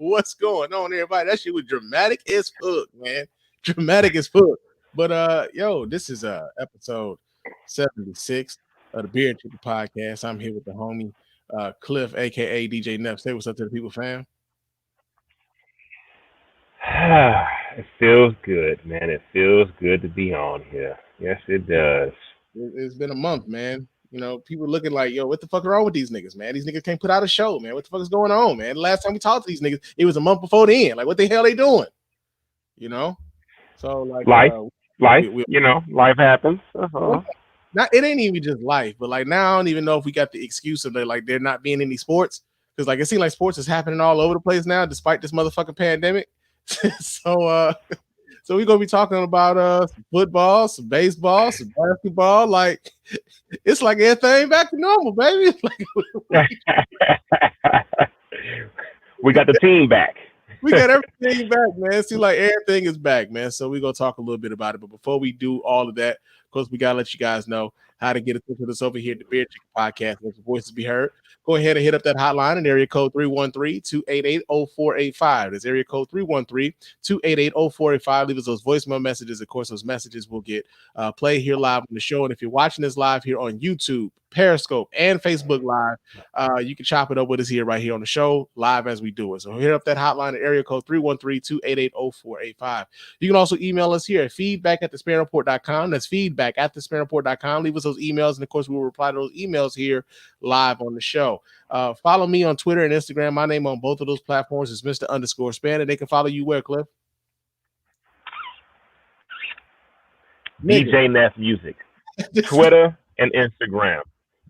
What's going on, everybody? That shit was dramatic as fuck, man. Dramatic as fuck. But yo, this is episode 76 of the Beer and Chicken Podcast. I'm here with the homie Cliff, aka DJ Neff. Say what's up to the people, fam. It feels good, man. It feels good to be on here. Yes, it does. It's been a month, man. You know, people looking like, yo, what the fuck is wrong with these niggas, man? These niggas can't put out a show, man. What the fuck is going on, man? The last time we talked to these niggas, it was a month before the end. Like, what the hell they doing? You know? So, like, Life, life, we life happens. not it ain't even just life, but like now I don't even know if we got the excuse of there not being any sports. Because like it seems like sports is happening all over the place now, despite this motherfucking pandemic. so so we're gonna be talking about some football, some baseball, some basketball. Like it's like everything back to normal, baby. Like We got the team back. we got everything back, man. It seems like everything is back, man. So we're gonna talk a little bit about it. But before we do all of that, of course, we gotta let you guys know how to get in touch with us over here at the Beer Chicken Podcast. Let your voices be heard. Go ahead and hit up that hotline in area code 313-288-0485. That's area code 313-288-0485. Leave us those voicemail messages. Of course, those messages will get played here live on the show. And if you're watching this live here on YouTube, Periscope, and Facebook Live, you can chop it up with us here right here on the show live as we do it. So hit up that hotline at area code 313-288-0485. You can also email us here at feedback@thespanreport.com. That's feedback@thespanreport.com. Leave us those emails, and of course, we will reply to those emails here live on the show. Follow me on Twitter and Instagram. My name on both of those platforms is Mr._Spann, and they can follow you where, Cliff? DJ Neff Music, Twitter and Instagram.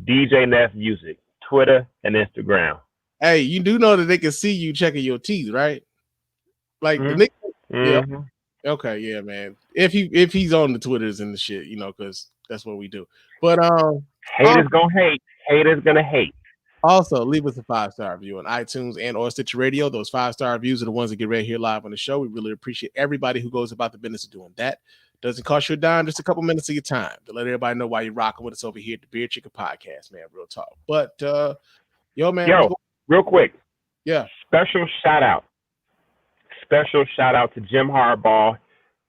DJ Neff Music, Twitter and Instagram. Hey, you do know that they can see you checking your teeth, right? Like the nigga. Yeah. Okay, yeah, man. If he's on the Twitters and the shit, you know, because that's what we do. But haters gonna hate. Haters gonna hate. Also, leave us a 5-star review on iTunes and or Stitcher Radio. Those 5-star reviews are the ones that get right here live on the show. We really appreciate everybody who goes about the business of doing that. Doesn't cost you a dime, just a couple minutes of your time to let everybody know why you're rocking with us over here at the Beer Chicken Podcast, man. Real talk. But yo, man. Real quick. Yeah. Special shout out to Jim Harbaugh.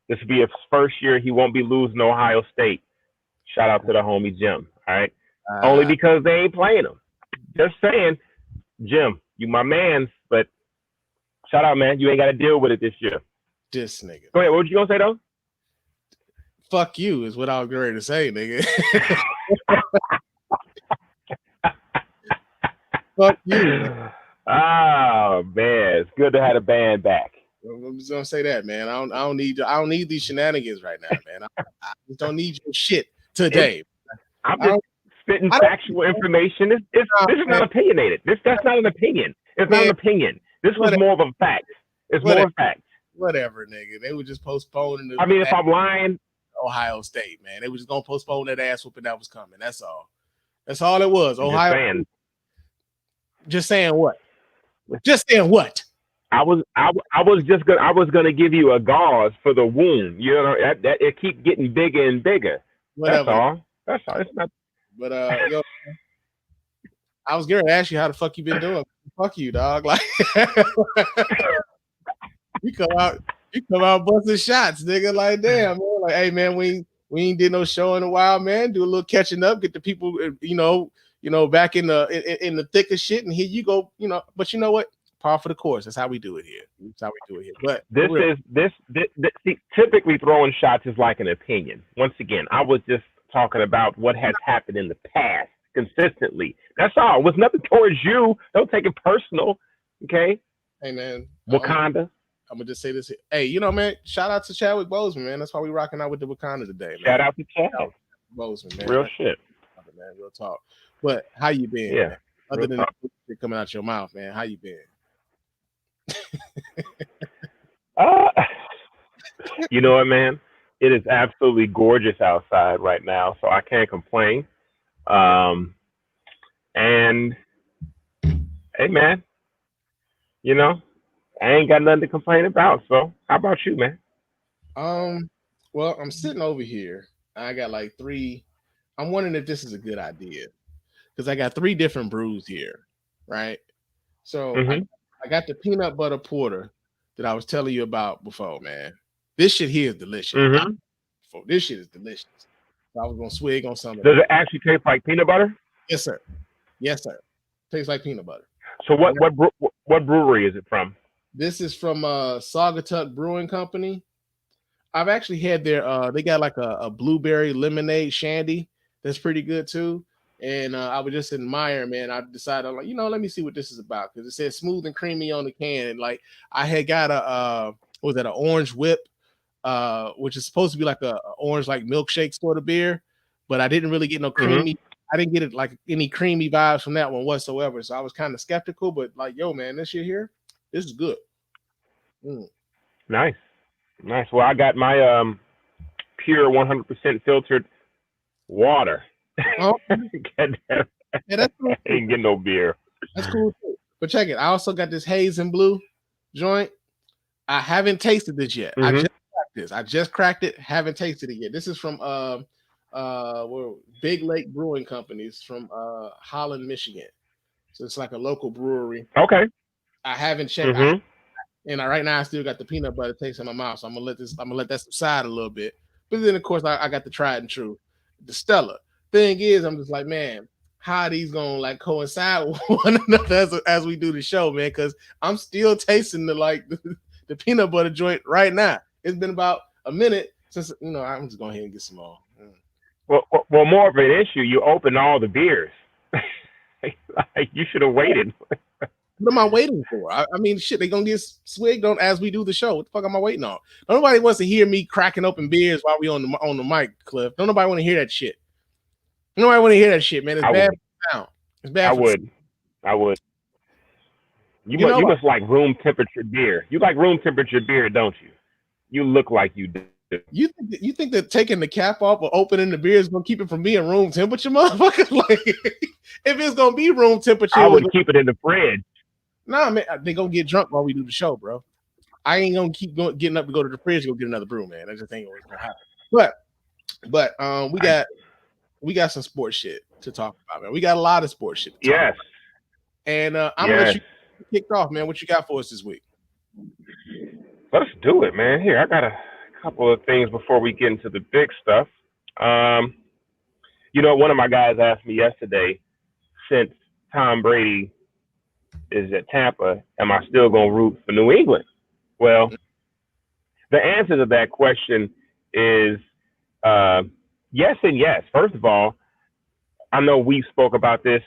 This will be his first year. He won't be losing to Ohio State. Shout out to the homie Jim. All right. Only because they ain't playing him. Just saying, Jim, you my man, but shout out, man. You ain't got to deal with it this year. This nigga. Go ahead. What you gonna say though? Fuck you is what I was ready to say, nigga. Fuck you. Oh man, it's good to have a band back. I'm just gonna say that, man. I don't need these shenanigans right now, man. I just don't need your shit today. I'm just spitting factual information. This is not opinionated. That's not an opinion. It's not an opinion. This was more of a fact. It's more of a fact. Whatever, nigga. They were just postponing. I mean, if I'm lying, Ohio State, man. They were just gonna postpone that ass whooping that was coming. That's all. That's all it was. Ohio. Just saying what? Just saying what? I was gonna give you a gauze for the wound. You know that it keep getting bigger and bigger. Whatever. That's all. It's not. But yo, I was going to ask you how the fuck you been doing. Fuck you, dog. Like you come out busting shots, nigga. Like damn, man. Like hey, man, we ain't did no show in a while, man. Do a little catching up, get the people, you know, back in the thick of shit, and here you go, you know. But you know what? Par for the course. That's how we do it here. But see, typically throwing shots is like an opinion. Once again, I was just talking about what has happened in the past consistently. That's all. It was nothing towards you. Don't take it personal. Okay. Hey man. Wakanda. I'm gonna just say this here. Hey, you know, man, shout out to Chadwick Boseman, man. That's why we rocking out with the Wakanda today, man. Shout out to Chad Boseman, man. Real shit. Man, real talk. But how you been? Yeah. Man? Other than shit coming out your mouth, man. How you been? You know what, man? It is absolutely gorgeous outside right now, so I can't complain. And hey, man, you know, I ain't got nothing to complain about. So, how about you, man? Well, I'm sitting over here. I got like 3. I'm wondering if this is a good idea because I got 3 different brews here, right? So I I got the peanut butter porter that I was telling you about before, man. This shit here is delicious. Mm-hmm. This shit is delicious. So I was gonna swig on some of Does that. it actually taste like peanut butter? Yes, sir. Yes, sir. Tastes like peanut butter. So what brewery is it from? This is from Saugatuck Brewing Company. I've actually had their they got like a blueberry lemonade shandy that's pretty good too. And I was just admiring, man. I decided, like, let me see what this is about, because it says smooth and creamy on the can. And like, I had got what was that, an orange whip, which is supposed to be like a orange like milkshake sort of beer, but I didn't really get no creamy. Mm-hmm. I didn't get it like any creamy vibes from that one whatsoever. So I was kind of skeptical, but like, yo, man, this shit here, this is good. Nice. Well, I got my pure 100% filtered water. Oh, yeah, that's cool. Ain't get no beer. That's cool too. But check it. I also got this haze and blue joint. I haven't tasted this yet. Mm-hmm. I just cracked this. I just cracked it. Haven't tasted it yet. This is from Big Lake Brewing Companies from Holland, Michigan. So it's like a local brewery. Okay. I haven't checked. Mm-hmm. And right now I still got the peanut butter taste in my mouth. So I'm gonna let that subside a little bit. But then of course I got the tried and true, the Stella. Thing is, I'm just like, man, how are these gonna like coincide with one another as we do the show, man? Because I'm still tasting the peanut butter joint right now. It's been about a minute since I'm just going ahead and get some more. Well, more of an issue. You open all the beers. Like, you should have waited. What am I waiting for? I mean, shit, they gonna get swigged on as we do the show. What the fuck am I waiting on? Nobody wants to hear me cracking open beers while we on the mic, Cliff. Don't nobody want to hear that shit. Nobody want to hear that shit, man. It's bad for sound. It's bad. I would. You must like room temperature beer. You like room temperature beer, don't you? You look like you do. You think that taking the cap off or opening the beer is gonna keep it from being room temperature, motherfucker? Like, if it's gonna be room temperature, I would keep it in the fridge. Nah, man, they gonna get drunk while we do the show, bro. I ain't gonna keep getting up to go to the fridge to go get another brew, man. That just ain't always gonna happen. But we got some sports shit to talk about, man. We got a lot of sports shit to talk about. And I'm gonna let you kick off, man. What you got for us this week? Let's do it, man. Here, I got a couple of things before we get into the big stuff. One of my guys asked me yesterday, since Tom Brady is at Tampa, am I still going to root for New England? Well, the answer to that question is yes and yes. First of all, I know we spoke about this.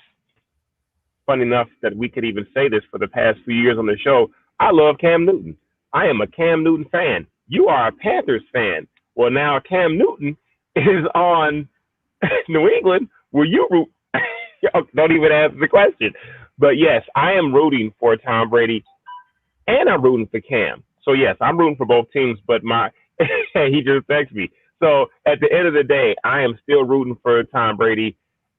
Funny enough that we could even say this for the past few years on the show. I love Cam Newton. I am a Cam Newton fan. You are a Panthers fan. Well, now Cam Newton is on New England. Will you root? Don't even answer the question. But yes, I am rooting for Tom Brady, and I'm rooting for Cam. So yes, I'm rooting for both teams. But he just texted me. So at the end of the day, I am still rooting for Tom Brady.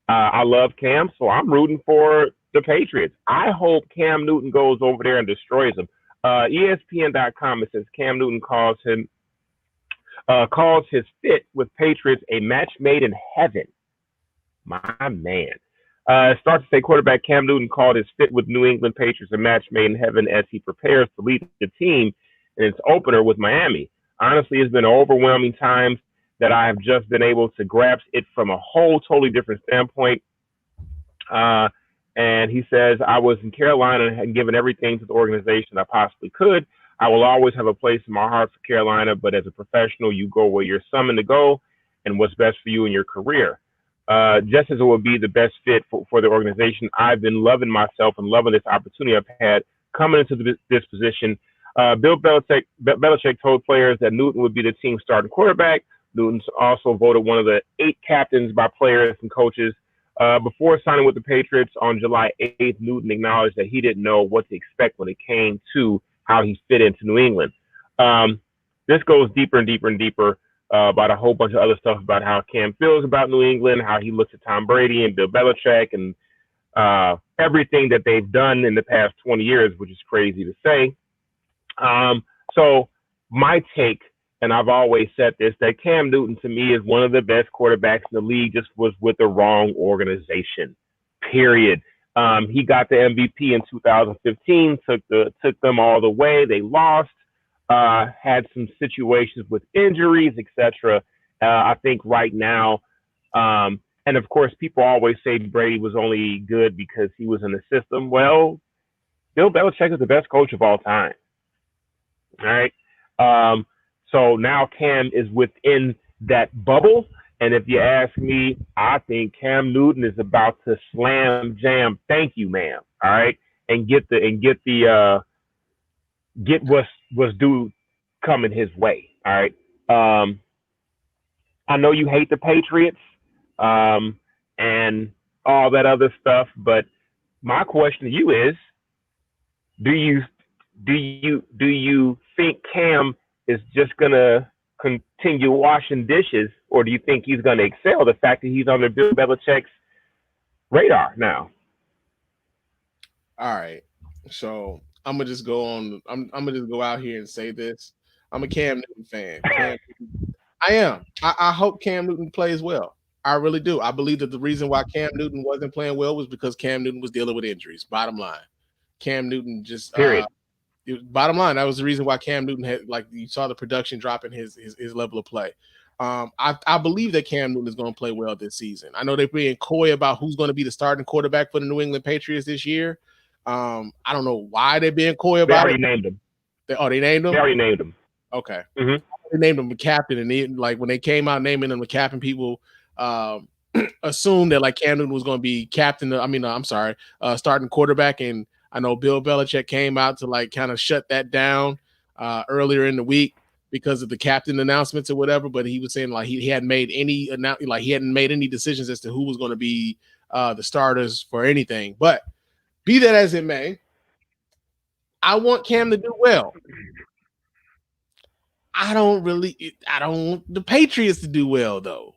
I love Cam, so I'm rooting for the Patriots. I hope Cam Newton goes over there and destroys them. ESPN.com, it says Cam Newton calls his fit with Patriots a match made in heaven. My man. It starts to say quarterback Cam Newton called his fit with New England Patriots a match made in heaven as he prepares to lead the team in its opener with Miami. Honestly, it's been overwhelming times that I have just been able to grasp it from a whole totally different standpoint. And he says, I was in Carolina and had given everything to the organization I possibly could. I will always have a place in my heart for Carolina, but as a professional, you go where you're summoned to go and what's best for you in your career. Just as it would be the best fit for the organization, I've been loving myself and loving this opportunity I've had coming into this position. Bill Belichick told players that Newton would be the team's starting quarterback. Newton's also voted one of the 8 captains by players and coaches. Before signing with the Patriots on July 8th, Newton acknowledged that he didn't know what to expect when it came to how he fit into New England. This goes deeper and deeper and deeper about a whole bunch of other stuff about how Cam feels about New England, how he looks at Tom Brady and Bill Belichick and everything that they've done in the past 20 years, which is crazy to say. So my take, and I've always said this, that Cam Newton to me is one of the best quarterbacks in the league, just was with the wrong organization, period. He got the MVP in 2015, took them all the way. They lost, had some situations with injuries, etc. I think right now, and of course, people always say Brady was only good because he was in the system. Well, Bill Belichick is the best coach of all time. All right. So now Cam is within that bubble. And if you ask me, I think Cam Newton is about to slam jam. Thank you, ma'am. All right, and get what's due coming his way. All right. I know you hate the Patriots and all that other stuff, but my question to you is, do you think Cam is just gonna continue washing dishes, or do you think he's going to excel? The fact that he's under Bill Belichick's radar now. All right, so I'm gonna just go on. I'm gonna just go out here and say this. I'm a Cam Newton fan. I am. I hope Cam Newton plays well. I really do. I believe that the reason why Cam Newton wasn't playing well was because Cam Newton was dealing with injuries. Bottom line, Cam Newton just period. Bottom line, that was the reason why Cam Newton had, like, you saw the production drop in his level of play. I believe that Cam Newton is going to play well this season. I know they're being coy about who's going to be the starting quarterback for the New England Patriots this year. I don't know why they're being coy about it. They named him. They named him? They already named him. Okay. Mm-hmm. They named him the captain, and like when they came out naming him the captain, people assumed that like Cam Newton was going to be captain. Starting quarterback, and I know Bill Belichick came out to like kind of shut that down earlier in the week because of the captain announcements or whatever. But he was saying like he hadn't made any decisions as to who was going to be the starters for anything. But be that as it may, I want Cam to do well. I don't want the Patriots to do well though.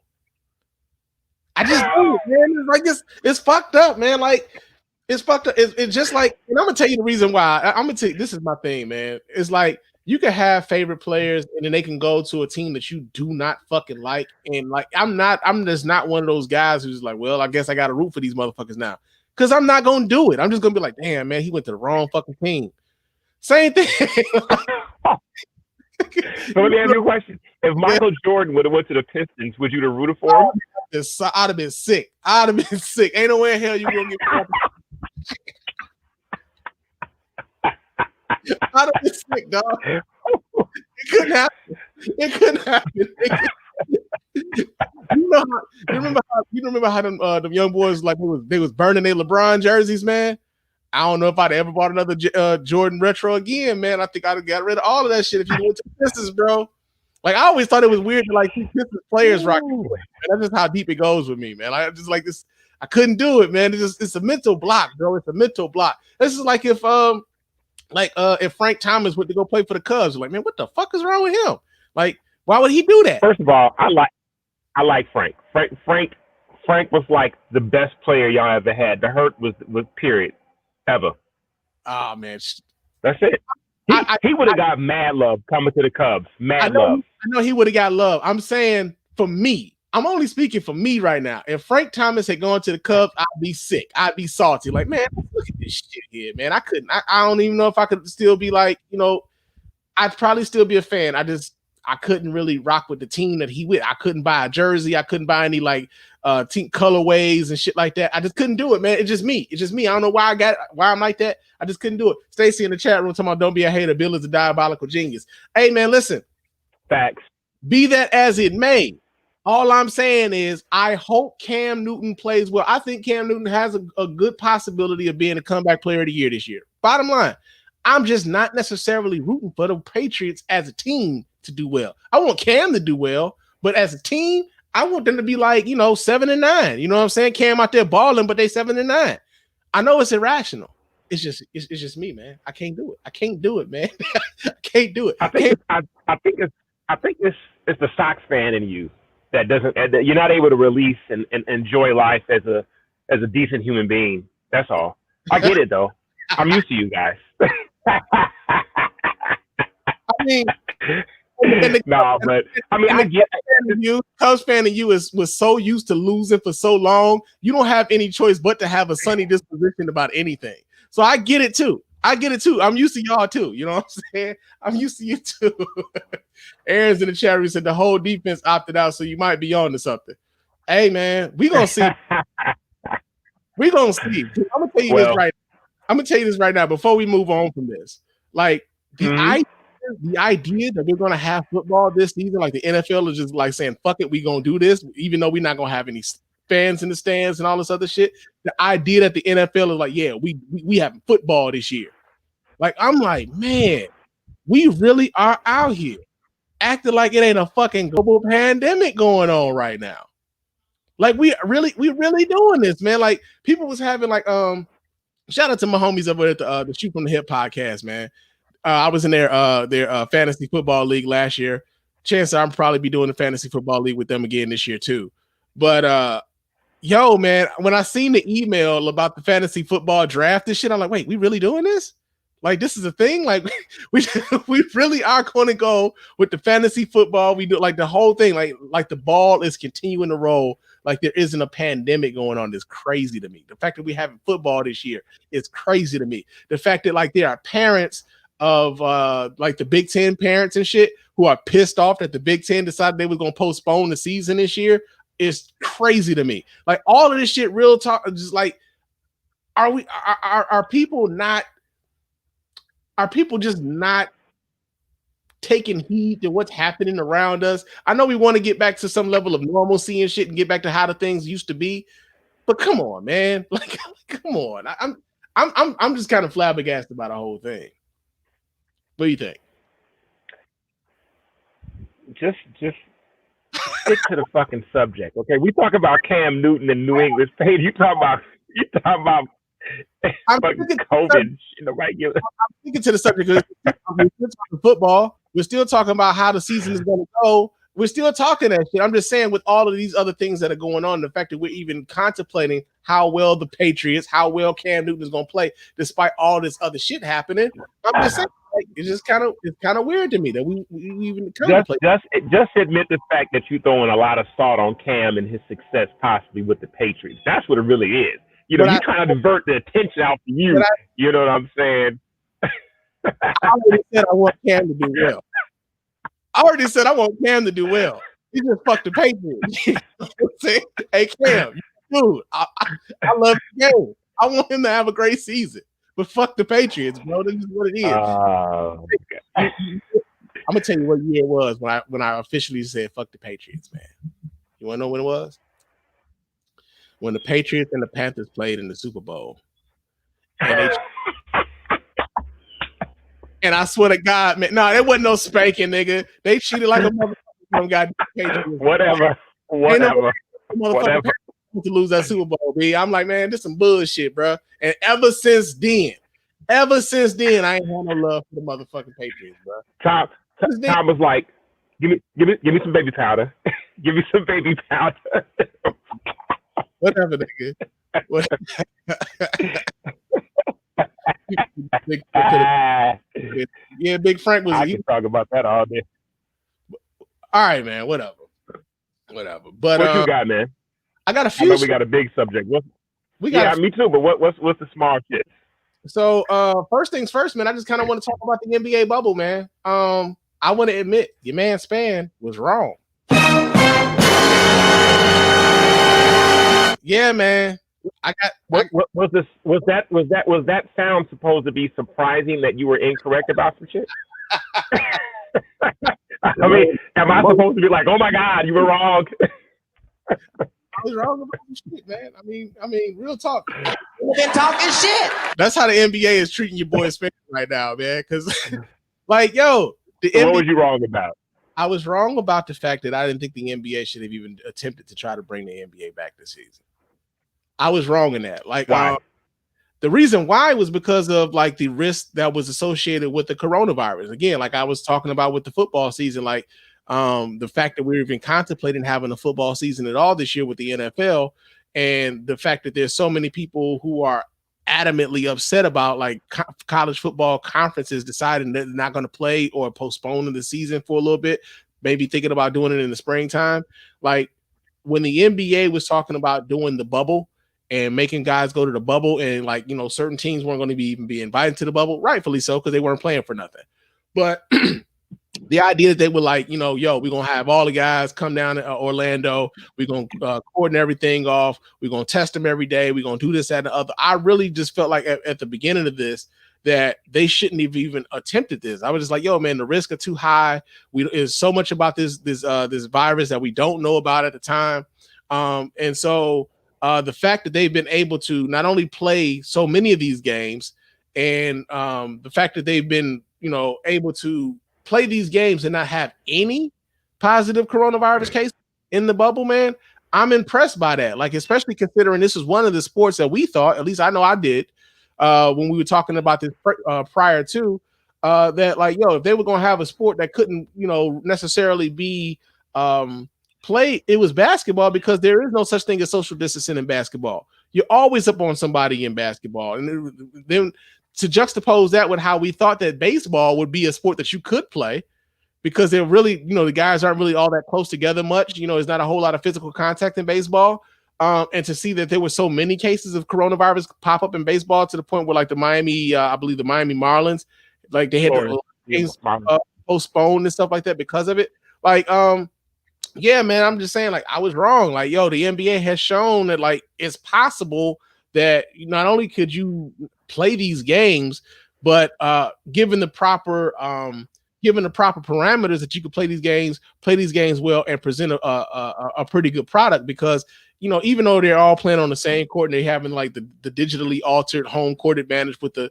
I just do, man. It's like it's fucked up, man. Like, it's fucked up. It's just like, and I'm gonna tell you the reason why. I'm gonna tell you, this is my thing, man. It's like you can have favorite players, and then they can go to a team that you do not fucking like. And like, I'm just not one of those guys who's like, well, I guess I got to root for these motherfuckers now, because I'm not gonna do it. I'm just gonna be like, damn, man, he went to the wrong fucking team. Same thing. So let me ask you a question. If Michael Jordan would have went to the Pistons, would you have rooted for him? I'd have been sick. Ain't no way in hell you gonna get I'd have been sick, dog. It couldn't happen. You remember how them young boys, like, they was burning their LeBron jerseys, man? I don't know if I'd ever bought another Jordan retro again, man. I think I'd have got rid of all of that shit if you went to the Pistons, bro. Like, I always thought it was weird to like see Pistons players rock. That's just how deep it goes with me, man. I just like this. I couldn't do it, man. It's a mental block, bro. It's a mental block. This is like if Frank Thomas went to go play for the Cubs. Like, man, what the fuck is wrong with him? Like, why would he do that? First of all, I like Frank. Frank was like the best player y'all ever had. The hurt was period. Ever. Oh man, that's it. He would have got mad love coming to the Cubs. Mad love. I know he would have got love. I'm saying for me, I'm only speaking for me right now. If Frank Thomas had gone to the Cubs, I'd be sick. I'd be salty. Like, man, look at this shit here, man. I couldn't. I don't even know if I could still be like, I'd probably still be a fan. I couldn't really rock with the team that he with. I couldn't buy a jersey. I couldn't buy any like team colorways and shit like that. I just couldn't do it, man. It's just me. I don't know why I'm like that. I just couldn't do it. Stacy in the chat room talking about don't be a hater. Bill is a diabolical genius. Hey man, listen. Facts. Be that as it may, all I'm saying is I hope Cam Newton plays well. I think Cam Newton has a good possibility of being a comeback player of the year this year. Bottom line, I'm just not necessarily rooting for the Patriots as a team to do well. I want Cam to do well, but as a team, I want them to be like, 7-9. You know what I'm saying? Cam out there balling, but they 7-9. I know it's irrational. It's just me, man. I can't do it. I can't do it, man. I can't do it. I think it's the Sox fan in you that doesn't. You're not able to release and enjoy life as a decent human being. That's all. I get it though. I'm used to you guys. I mean. No, but I mean, I get fan of you was so used to losing for so long, you don't have any choice but to have a sunny disposition about anything. So I get it too. I'm used to y'all too. You know what I'm saying? I'm used to you too. Aaron's in the chat room said the whole defense opted out, so you might be on to something. Hey man, we gonna see. We're gonna see. I'm gonna tell you this right. I'm gonna tell you this right now before we move on from this. Like the idea that we're gonna have football this season, like the NFL is just like saying, fuck it, we gonna do this, even though we're not gonna have any fans in the stands and all this other shit. The idea that the NFL is like, yeah, we having football this year. Like, I'm like, man, we really are out here acting like it ain't a fucking global pandemic going on right now. Like we really doing this, man. Like people was having like shout out to my homies over at the Shoot from the Hip podcast, man. I was in their fantasy football league last year. Chances I'm probably be doing the fantasy football league with them again this year too. But yo, man, when I seen the email about the fantasy football draft, this shit, I'm like, wait, we really doing this? Like this is a thing. Like we really are going to go with the fantasy football. We do like the whole thing. Like the ball is continuing to roll. Like there isn't a pandemic going on. That's crazy to me. The fact that we having football this year is crazy to me. The fact that like there are parents of like the Big Ten parents and shit who are pissed off that the Big Ten decided they were going to postpone the season this year is crazy to me. Like all of this shit, real talk, just like are people not? Are people just not taking heed to what's happening around us? I know we want to get back to some level of normalcy and shit and get back to how the things used to be, but come on, man! Like, come on. I'm just kind of flabbergasted by the whole thing. What do you think? Just stick to the fucking subject, okay? We talk about Cam Newton and New England State. You talk about COVID in the regular. I'm thinking to the subject because we're still talking football. We're still talking about how the season is going to go. We're still talking that shit. I'm just saying, with all of these other things that are going on, the fact that we're even contemplating how well the Patriots, how well Cam Newton is going to play, despite all this other shit happening. I'm just saying, like, it's kind of weird to me that we even contemplate. Just admit the fact that you're throwing a lot of salt on Cam and his success possibly with the Patriots. That's what it really is. You know, you're trying to divert the attention out to you. You know what I'm saying? I already said I want Cam to do well. I already said I want Cam to do well. He just fucked the Patriots. You know what I'm saying? Hey, Cam, dude, I love the game. I want him to have a great season. But fuck the Patriots, bro. This is what it is. I'm gonna tell you what year it was when I officially said fuck the Patriots, man. You wanna know when it was? When the Patriots and the Panthers played in the Super Bowl. And I swear to God, man, no, there wasn't no spanking, nigga. They cheated like a motherfucker. Got whatever. To lose that Super Bowl, B. I'm like, man, this some bullshit, bro. And ever since then, I ain't had no love for the motherfucking Patriots, bro. Tom was like, give me some baby powder. Give me some baby powder. Whatever, nigga. Yeah, Big Frank was. I can talk about that all day. All right, man. Whatever. But what you got, man? I got a few. I know we got a big subject. Me too. But what's the small shit? So first things first, man. I just kind of want to talk about the NBA bubble, man. I want to admit your man Spann was wrong. Yeah, man. Was that sound supposed to be surprising that you were incorrect about some shit? I mean, am I supposed to be like, oh my God, you were wrong? I was wrong about some shit, man. I mean, real talk. Been talking shit. That's how the NBA is treating your boy Spann right now, man. Because, like, yo, what was you wrong about? I was wrong about the fact that I didn't think the NBA should have even attempted to try to bring the NBA back this season. I was wrong in that. Like, why? The reason why was because of like the risk that was associated with the coronavirus. Again, like I was talking about with the football season, like the fact that we're even contemplating having a football season at all this year with the NFL, and the fact that there's so many people who are adamantly upset about like college football conferences deciding that they're not going to play or postponing the season for a little bit maybe thinking about doing it in the springtime. Like when the NBA was talking about doing the bubble and making guys go to the bubble, and like, you know, certain teams weren't going to even be invited to the bubble, rightfully so, because they weren't playing for nothing. But the idea that they were like, you know, yo, we're going to have all the guys come down to Orlando. We're going to coordinate everything off. We're going to test them every day. We're going to do this, that, and the other. I really just felt like at the beginning of this that they shouldn't have even attempted this. I was just like, yo, man, the risks are too high. There's so much about this virus that we don't know about at the time. And so the fact that they've been able to not only play so many of these games, and the fact that they've been, you know, able to play these games and not have any positive coronavirus case in the bubble, man, I'm impressed by that. Like, especially considering this is one of the sports that we thought, at least I know I did, when we were talking about this prior to, that like, yo, if they were going to have a sport that couldn't, you know, necessarily be played, it was basketball, because there is no such thing as social distancing in basketball. You're always up on somebody in basketball. And then to juxtapose that with how we thought that baseball would be a sport that you could play, because they're really, you know, the guys aren't really all that close together much. You know, there's not a whole lot of physical contact in baseball. And to see that there were so many cases of coronavirus pop up in baseball to the point where, like, the Miami, I believe the Miami Marlins, like they had games postponed and stuff like that because of it. Like, yeah, man, I'm just saying, like, I was wrong. Like, yo, the NBA has shown that, like, it's possible that not only could you play these games, but given the proper parameters, that you could play these games well and present a pretty good product. Because, you know, even though they're all playing on the same court and they having like the digitally altered home court advantage with the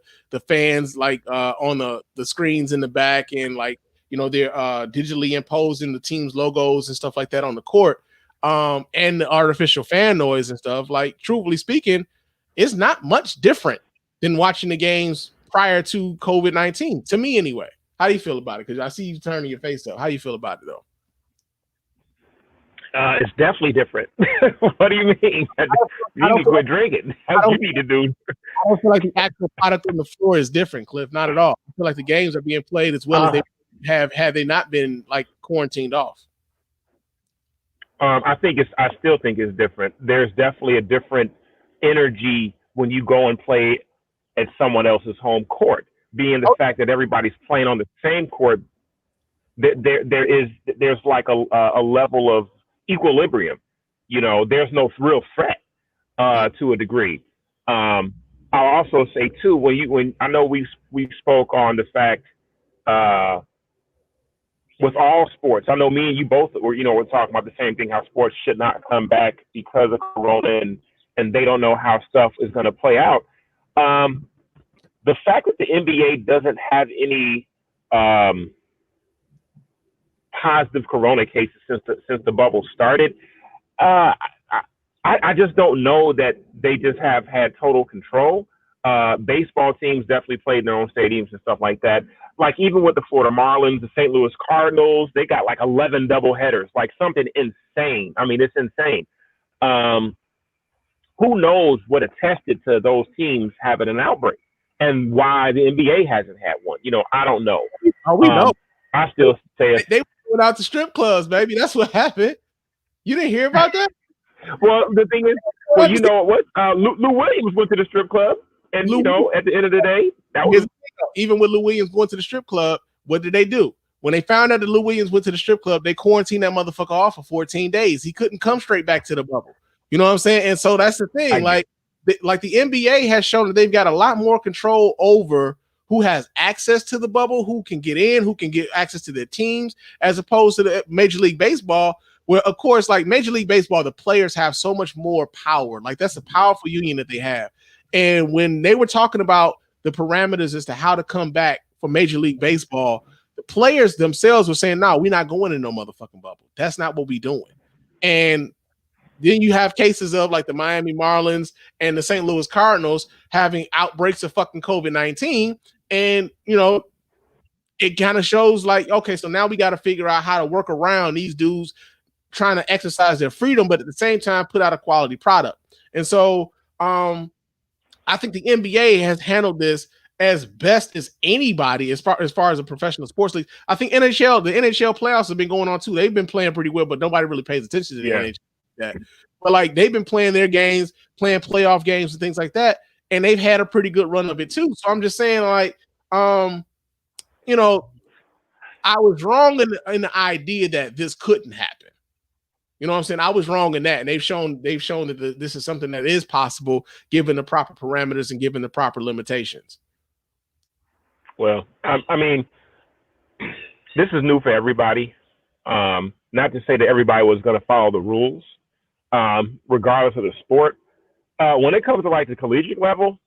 fans like on the screens in the back, and like, you know, they're digitally imposing the team's logos and stuff like that on the court, and the artificial fan noise and stuff. Like, truthfully speaking, it's not much different than watching the games prior to COVID-19, to me anyway. How do you feel about it? Because I see you turning your face up. How do you feel about it, though? It's definitely different. What do you mean? You need to quit drinking. That's what you need to do. I don't feel like the actual product on the floor is different, Cliff. Not at all. I feel like the games are being played as well as they have had they not been like quarantined off. I still think it's different. There's definitely a different energy when you go and play at someone else's home court. Being the fact that everybody's playing on the same court, there's like a level of equilibrium. You know, there's no real threat to a degree. I'll also say too, when I know we spoke on the fact with all sports, I know me and you both we're talking about the same thing, how sports should not come back because of Corona, and they don't know how stuff is going to play out. The fact that the NBA doesn't have any positive Corona cases since the bubble started, I just don't know that they just have had total control. Baseball teams definitely played in their own stadiums and stuff like that. Like even with the Florida Marlins, the St. Louis Cardinals, they got like 11 doubleheaders, like something insane. I mean, it's insane. Who knows what attested to those teams having an outbreak and why the NBA hasn't had one? You know, I don't know. Oh, we know. I still say they went out to strip clubs, baby. That's what happened. You didn't hear about that? Well, the thing is, well, you know what? Lou Williams went to the strip club, and you know, at the end of the day, that was even with Lou Williams going to the strip club. What did they do? When they found out that Lou Williams went to the strip club, they quarantined that motherfucker off for 14 days. He couldn't come straight back to the bubble. You know what I'm saying? And so that's the thing. Like the NBA has shown that they've got a lot more control over who has access to the bubble, who can get in, who can get access to their teams, as opposed to the Major League Baseball, where, of course, like Major League Baseball, the players have so much more power. Like, that's a powerful union that they have. And when they were talking about the parameters as to how to come back for Major League Baseball, the players themselves were saying, no, we're not going in no motherfucking bubble. That's not what we're doing. And then you have cases of like the Miami Marlins and the St. Louis Cardinals having outbreaks of fucking COVID-19. And, you know, it kind of shows like, okay, so now we got to figure out how to work around these dudes trying to exercise their freedom, but at the same time put out a quality product. And so I think the NBA has handled this as best as anybody as far as a professional sports league. I think the NHL playoffs have been going on too. They've been playing pretty well, but nobody really pays attention to the NHL. That. But like they've been playing their games, playing playoff games and things like that, and they've had a pretty good run of it too. So I'm just saying, like, you know, I was wrong in the idea that this couldn't happen. You know what I'm saying? I was wrong in that, and they've shown that this is something that is possible given the proper parameters and given the proper limitations. Well, I mean, this is new for everybody. Not to say that everybody was going to follow the rules, regardless of the sport. When it comes to like the collegiate level,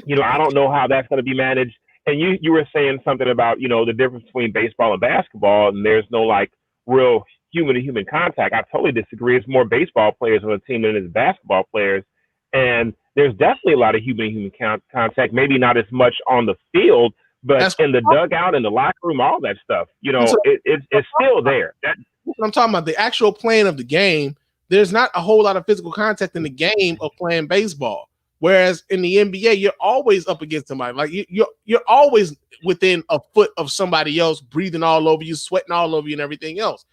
I don't know how that's going to be managed. And you were saying something about, the difference between baseball and basketball, and there's no like real human to human contact. I totally disagree. It's more baseball players on a team than it is basketball players. And there's definitely a lot of human to human contact, maybe not as much on the field, but in the dugout, in the locker room, all that stuff, it's still there. That's what I'm talking about. The actual playing of the game, there's not a whole lot of physical contact in the game of playing baseball. Whereas in the NBA, you're always up against somebody. Like you're always within a foot of somebody else, breathing all over you, sweating all over you, and everything else.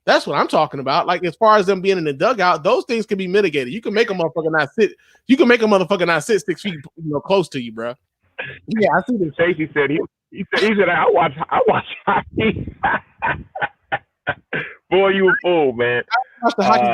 That's what I'm talking about. Like as far as them being in the dugout, those things can be mitigated. You can make a motherfucker not sit. You can make a motherfucker not sit 6 feet, close to you, bro. Yeah, I see this. Stacey said he said I watch hockey. Boy, you a fool, man. I watched the hockey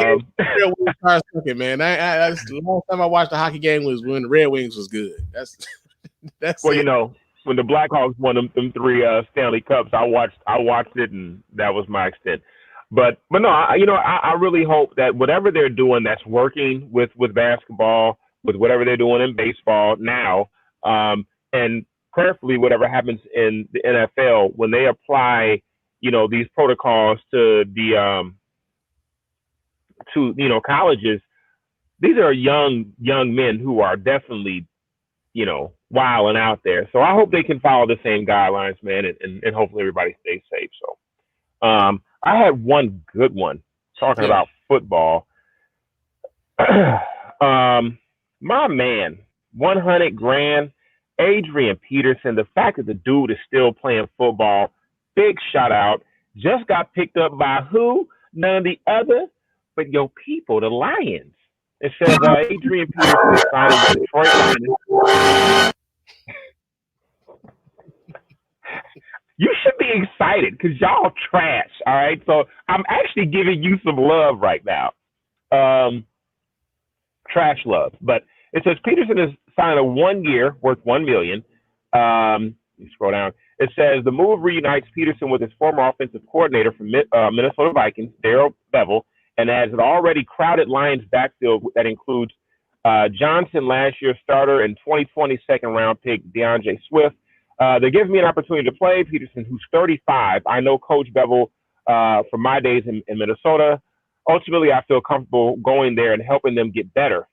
game. Man, that's the last time I watched the hockey game was when the Red Wings was good. That's well, when the Blackhawks won them 3 Stanley Cups, I watched it, and that was my extent. But no, I really hope that whatever they're doing that's working with basketball, with whatever they're doing in baseball now, and prayerfully whatever happens in the NFL when they apply, these protocols to the colleges. These are young men who are definitely, wilding out there. So I hope they can follow the same guidelines, man, and hopefully everybody stays safe. So I had one good one talking about football. My man, 100 grand, Adrian Peterson. The fact that the dude is still playing football, big shout out. Just got picked up by who? None of the other but your people, the Lions. It says Adrian Peterson is signed with the Detroit Lions. You should be excited because y'all trash, all right? So I'm actually giving you some love right now. Trash love. But it says Peterson is signed a 1 year worth $1 million. You scroll down. It says the move reunites Peterson with his former offensive coordinator from Minnesota Vikings, Darrell Bevell, and adds an already crowded Lions backfield that includes Johnson, last year's starter, and 2020 second-round pick DeAndre Swift. They give me an opportunity to play. Peterson, who's 35. I know Coach Bevell from my days in Minnesota. Ultimately, I feel comfortable going there and helping them get better.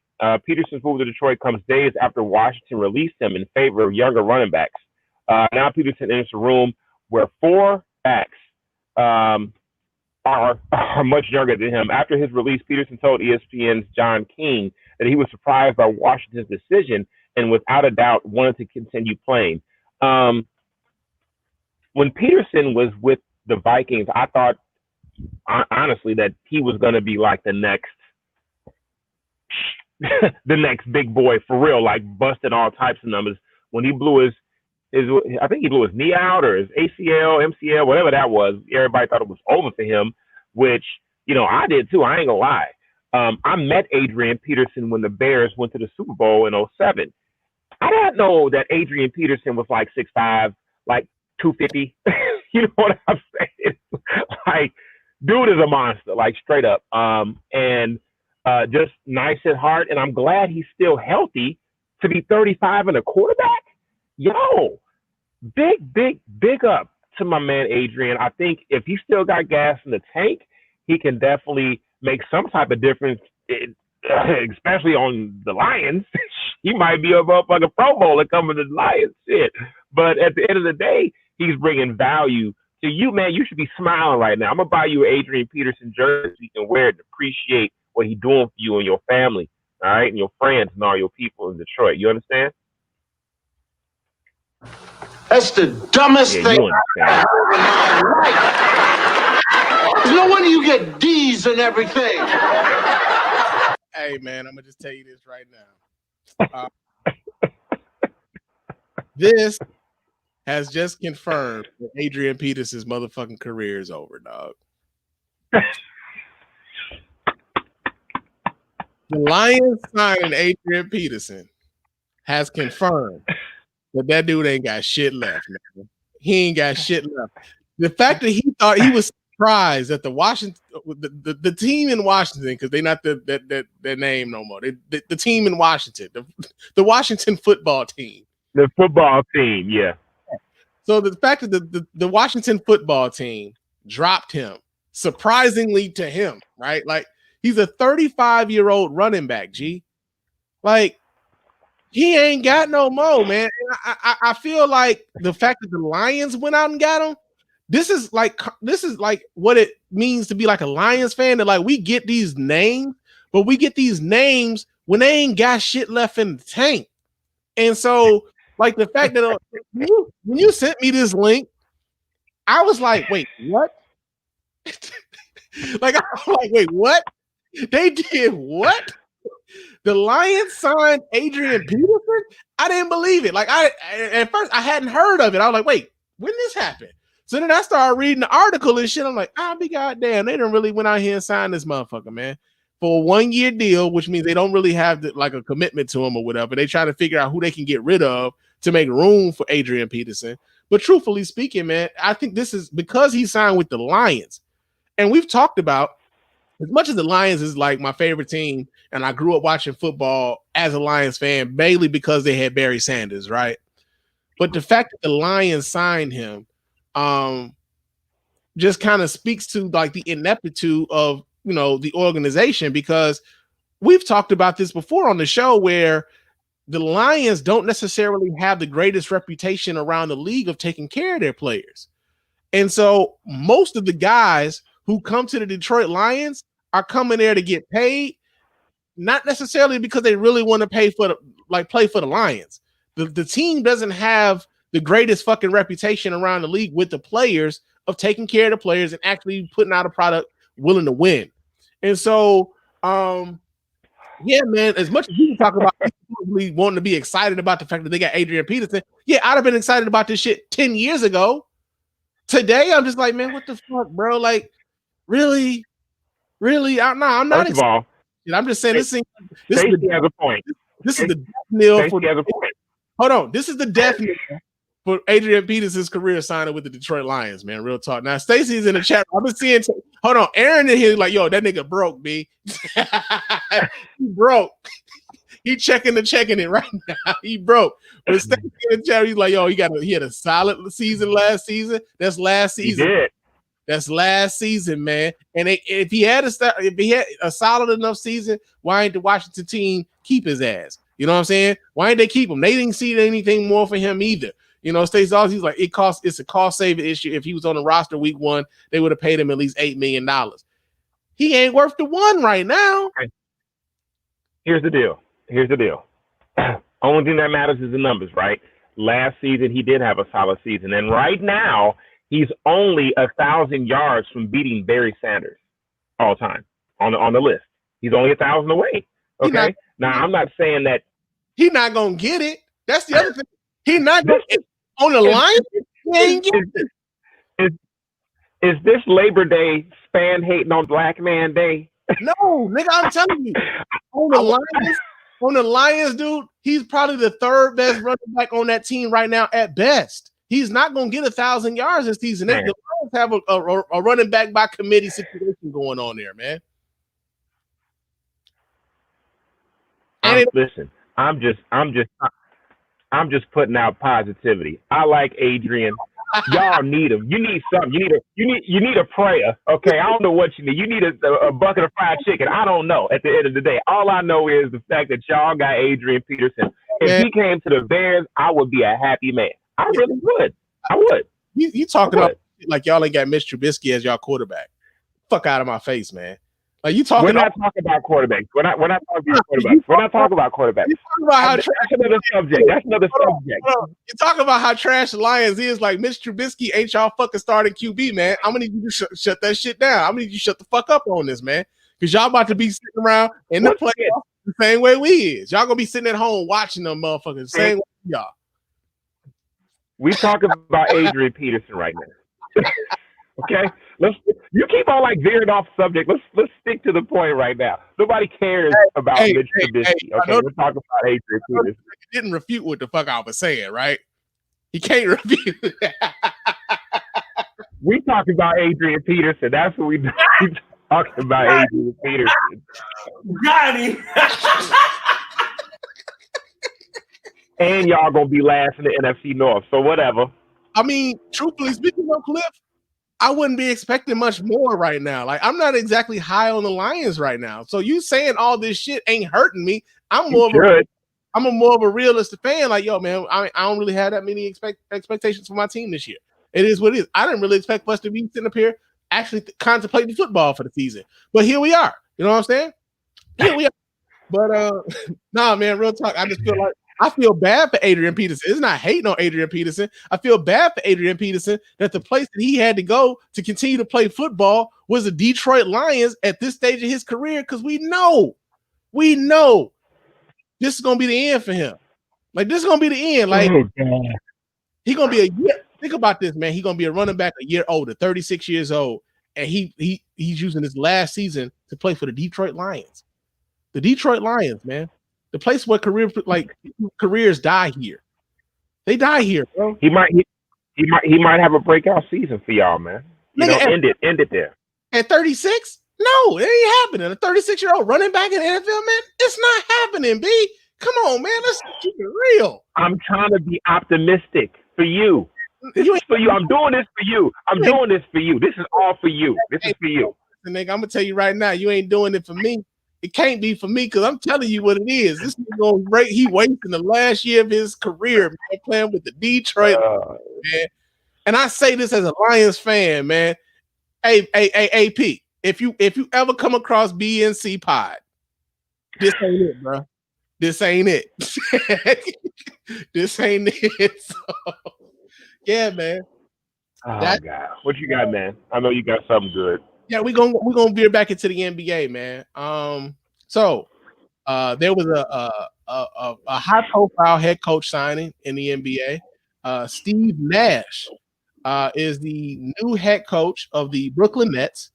Peterson's move to Detroit comes days after Washington released him in favor of younger running backs. Now Peterson enters a room where 4 backs are much younger than him. After his release, Peterson told ESPN's John King that he was surprised by Washington's decision and without a doubt wanted to continue playing. When Peterson was with the Vikings, I thought honestly that he was going to be like the next big boy for real, like busting all types of numbers. When he blew his I think he blew his knee out or his ACL, MCL, whatever that was. Everybody thought it was over for him, which, I did too. I ain't gonna lie. I met Adrian Peterson when the Bears went to the Super Bowl in 2007. I didn't know that Adrian Peterson was like 6'5", like 250. You know what I'm saying? Like, dude is a monster, like straight up. And just nice at heart. And I'm glad he's still healthy to be 35 and a quarterback. Yo, big up to my man Adrian. I think if he still got gas in the tank, he can definitely make some type of difference, especially on the Lions. He might be a motherfucking Pro Bowler coming to the Lions. Shit. But at the end of the day, he's bringing value to you, man. You should be smiling right now. I'm going to buy you an Adrian Peterson jersey so you can wear it and appreciate what he's doing for you and your family, all right, and your friends and all your people in Detroit. You understand? That's the dumbest thing I've ever heard in my life. No wonder you get D's and everything. Hey, man, I'm going to just tell you this right now. This has just confirmed that Adrian Peterson's motherfucking career is over, dog. The Lions signing Adrian Peterson has confirmed that dude ain't got shit left, man. He ain't got shit left. The fact that he thought he was surprised that the team in Washington, because they're not their name no more. The team in Washington, the Washington football team. The football team, yeah. So the fact that the Washington football team dropped him, surprisingly to him, right? Like, he's a 35-year-old running back, G. Like, he ain't got no more, man. I feel like the fact that the Lions went out and got him, this is like what it means to be like a Lions fan. That like we get these names, but we get these names when they ain't got shit left in the tank. And so, like the fact that when you sent me this link, I was like, wait, what? Like, I'm like, wait, what? They did what? The Lions signed Adrian Peterson? I didn't believe it. Like, at first I hadn't heard of it. I was like, wait, when this happened? So then I started reading the article and shit. I'm like, I'll be goddamn. They didn't really went out here and signed this motherfucker, man, for a 1-year deal, which means they don't really have like a commitment to him or whatever. They try to figure out who they can get rid of to make room for Adrian Peterson. But truthfully speaking, man, I think this is because he signed with the Lions. And we've talked about, as much as the Lions is like my favorite team, and I grew up watching football as a Lions fan, mainly because they had Barry Sanders, right? But the fact that the Lions signed him just kind of speaks to like the ineptitude of, you know, the organization, because we've talked about this before on the show where the Lions don't necessarily have the greatest reputation around the league of taking care of their players. And so most of the guys who come to the Detroit Lions are coming there to get paid, not necessarily because they really want to play for the Lions. The team doesn't have the greatest fucking reputation around the league with the players of taking care of the players and actually putting out a product willing to win. And so, yeah, man, as much as you talk about probably wanting to be excited about the fact that they got Adrian Peterson, yeah, I'd have been excited about this shit 10 years ago. Today, I'm just like, man, what the fuck, bro? Like, really? I'm not First of all, I'm just saying Stacey has a point. This is the death knell for. Has a point. Hold on, this is the death knell for Adrian Peterson's career signing with the Detroit Lions, man. Real talk. Now, Stacey's in the chat. I've been seeing. Hold on, Aaron in here like, yo, that nigga broke, B. He broke. He checking it right now. He broke. But Stacey in the chat, he's like, yo, he had a solid season last season. That's last season. He did. That's last season, man. And if he had a solid enough season, why ain't the Washington team keep his ass? You know what I'm saying? Why ain't they keep him? They didn't see anything more for him either. You know, Stacey Dawes, he's like, it's a cost saving issue. If he was on the roster week 1, they would have paid him at least $8 million. He ain't worth the one right now. Okay. Here's the deal. Only thing that matters is the numbers, right? Last season, he did have a solid season. And right now, he's only 1,000 yards from beating Barry Sanders all time on the list. He's only 1,000 away. Okay. I'm not saying that he's not gonna get it. That's the other thing. He's not gonna get on the line. He ain't getting it. Is this Labor Day Spann hating on Black Man Day? No, nigga, I'm telling you, on the Lions, dude, he's probably the 3rd best running back on that team right now at best. He's not going to get 1,000 yards this season. The Lions have a running back by committee situation going on there, man. Listen, I'm just putting out positivity. I like Adrian. Y'all need him. You need something. You need a prayer. Okay, I don't know what you need. You need a bucket of fried chicken. I don't know. At the end of the day, all I know is the fact that y'all got Adrian Peterson. If he came to the Bears, I would be a happy man. I really would. I would. You talking about like y'all ain't got Mitch Trubisky as y'all quarterback? Fuck out of my face, man. Like you talking? We're not talking about quarterbacks. We're not talking about quarterbacks. We're not talking about quarterbacks. You talking about how That's another subject. That's another subject. You talking about how trash the Lions is? Like Mitch Trubisky ain't y'all fucking starting QB, man. I'm gonna need you to shut that shit down. I'm gonna need you to shut the fuck up on this, man. Because y'all about to be sitting around in the playoffs the same way we is. Y'all gonna be sitting at home watching them motherfuckers the same way y'all. We talking about Adrian Peterson right now. Okay, you keep on like veering off subject. Let's stick to the point right now. Nobody cares about Mitch Trubisky. Okay, we're talking about Adrian Peterson. He didn't refute what the fuck I was saying, right? He can't refute. We talking about Adrian Peterson. That's what we talking about. Adrian Peterson. Got him. And y'all gonna be last in the NFC North, so whatever. I mean, truthfully speaking, though, Cliff, I wouldn't be expecting much more right now. Like, I'm not exactly high on the Lions right now. So you saying all this shit ain't hurting me. I'm more of a realistic fan. Like, yo, man, I don't really have that many expectations for my team this year. It is what it is. I didn't really expect us to be sitting up here actually contemplating football for the season. But here we are. You know what I'm saying? Here we are. But nah, man, real talk. I just feel like I feel bad for Adrian Peterson. It's not hating on Adrian Peterson. I feel bad for Adrian Peterson that the place that he had to go to continue to play football was the Detroit Lions at this stage of his career, because we know this is gonna be the end for him. Like, this is gonna be the end. Like, he's gonna be a year. Think about this, man. He's gonna be a running back a year older, 36 years old, and he's using his last season to play for the Detroit Lions. The Detroit Lions, man. The place where careers die here. They die here, bro. He might have a breakout season for y'all, man. End it there. At 36? No, it ain't happening. A 36-year-old running back in the NFL, man, it's not happening, B. Come on, man. Let's keep it real. I'm trying to be optimistic for you. This is for you. I'm doing this for you. Doing this for you. This is all for you. This is for you. Nigga, I'm gonna tell you right now, you ain't doing it for me. It can't be for me, because I'm telling you what it is. This is going to he wasting the last year of his career, man, playing with the Detroit, man. And I say this as a Lions fan, man. Hey, AP, if you ever come across BNC Pod, this ain't it, bro. This ain't it. This ain't it. So, yeah, man. Oh, God. What you got, man? I know you got something good. Yeah, we're gonna veer back into the NBA, man. So there was a high profile head coach signing in the NBA. Steve Nash is the new head coach of the Brooklyn Nets,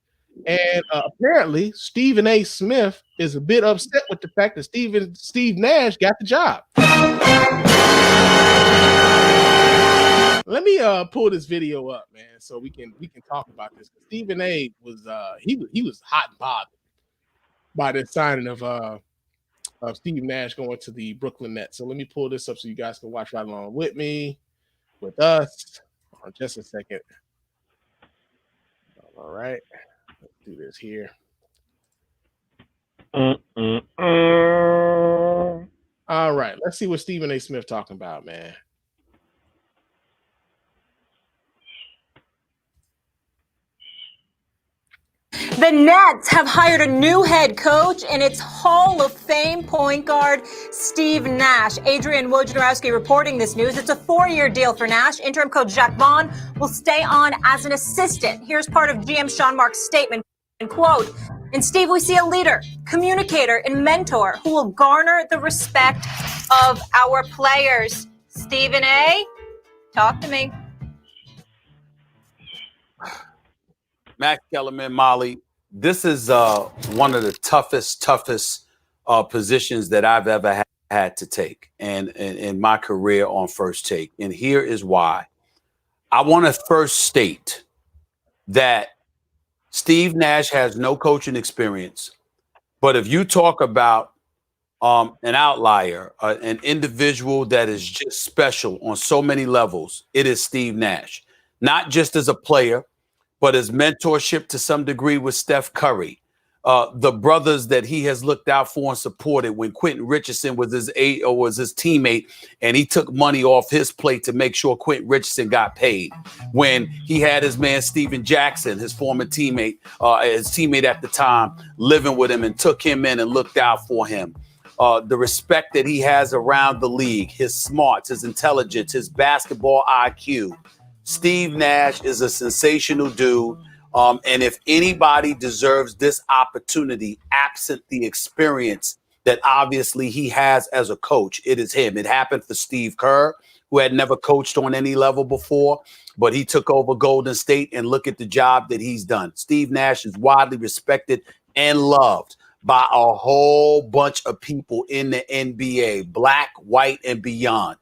and apparently Stephen A. Smith is a bit upset with the fact that Steve Nash got the job. Let me pull this video up, man, so we can talk about this. Stephen A. was he was hot and bothered by the signing of Steve Nash going to the Brooklyn Nets. So let me pull this up so you guys can watch right along with me, with us. Hold on just a second. All right, let's do this here. All right, let's see what Stephen A. Smith talking about, man. The Nets have hired a new head coach, and it's Hall of Fame point guard Steve Nash. Adrian Wojnarowski reporting this news. It's a 4-year deal for Nash. Interim coach Jacques Vaughn will stay on as an assistant. Here's part of GM Sean Marks' statement, and quote, "And Steve, we see a leader, communicator, and mentor who will garner the respect of our players." Stephen A., talk to me. Max Kellerman, Molly, this is one of the toughest positions that I've ever had to take and in my career on First Take. And here is why. I want to first state that Steve Nash has no coaching experience. But if you talk about an outlier, an individual that is just special on so many levels, it is Steve Nash. Not just as a player, but his mentorship to some degree with Steph Curry, the brothers that he has looked out for and supported when Quentin Richardson was his teammate, and he took money off his plate to make sure Quentin Richardson got paid. When he had his man Steven Jackson, his former teammate, his teammate at the time, living with him and took him in and looked out for him. The respect that he has around the league, his smarts, his intelligence, his basketball IQ. Steve Nash is a sensational dude. And if anybody deserves this opportunity, absent the experience that obviously he has as a coach, it is him. It happened for Steve Kerr, who had never coached on any level before, but he took over Golden State, and look at the job that he's done. Steve Nash is widely respected and loved by a whole bunch of people in the NBA, black, white, and beyond.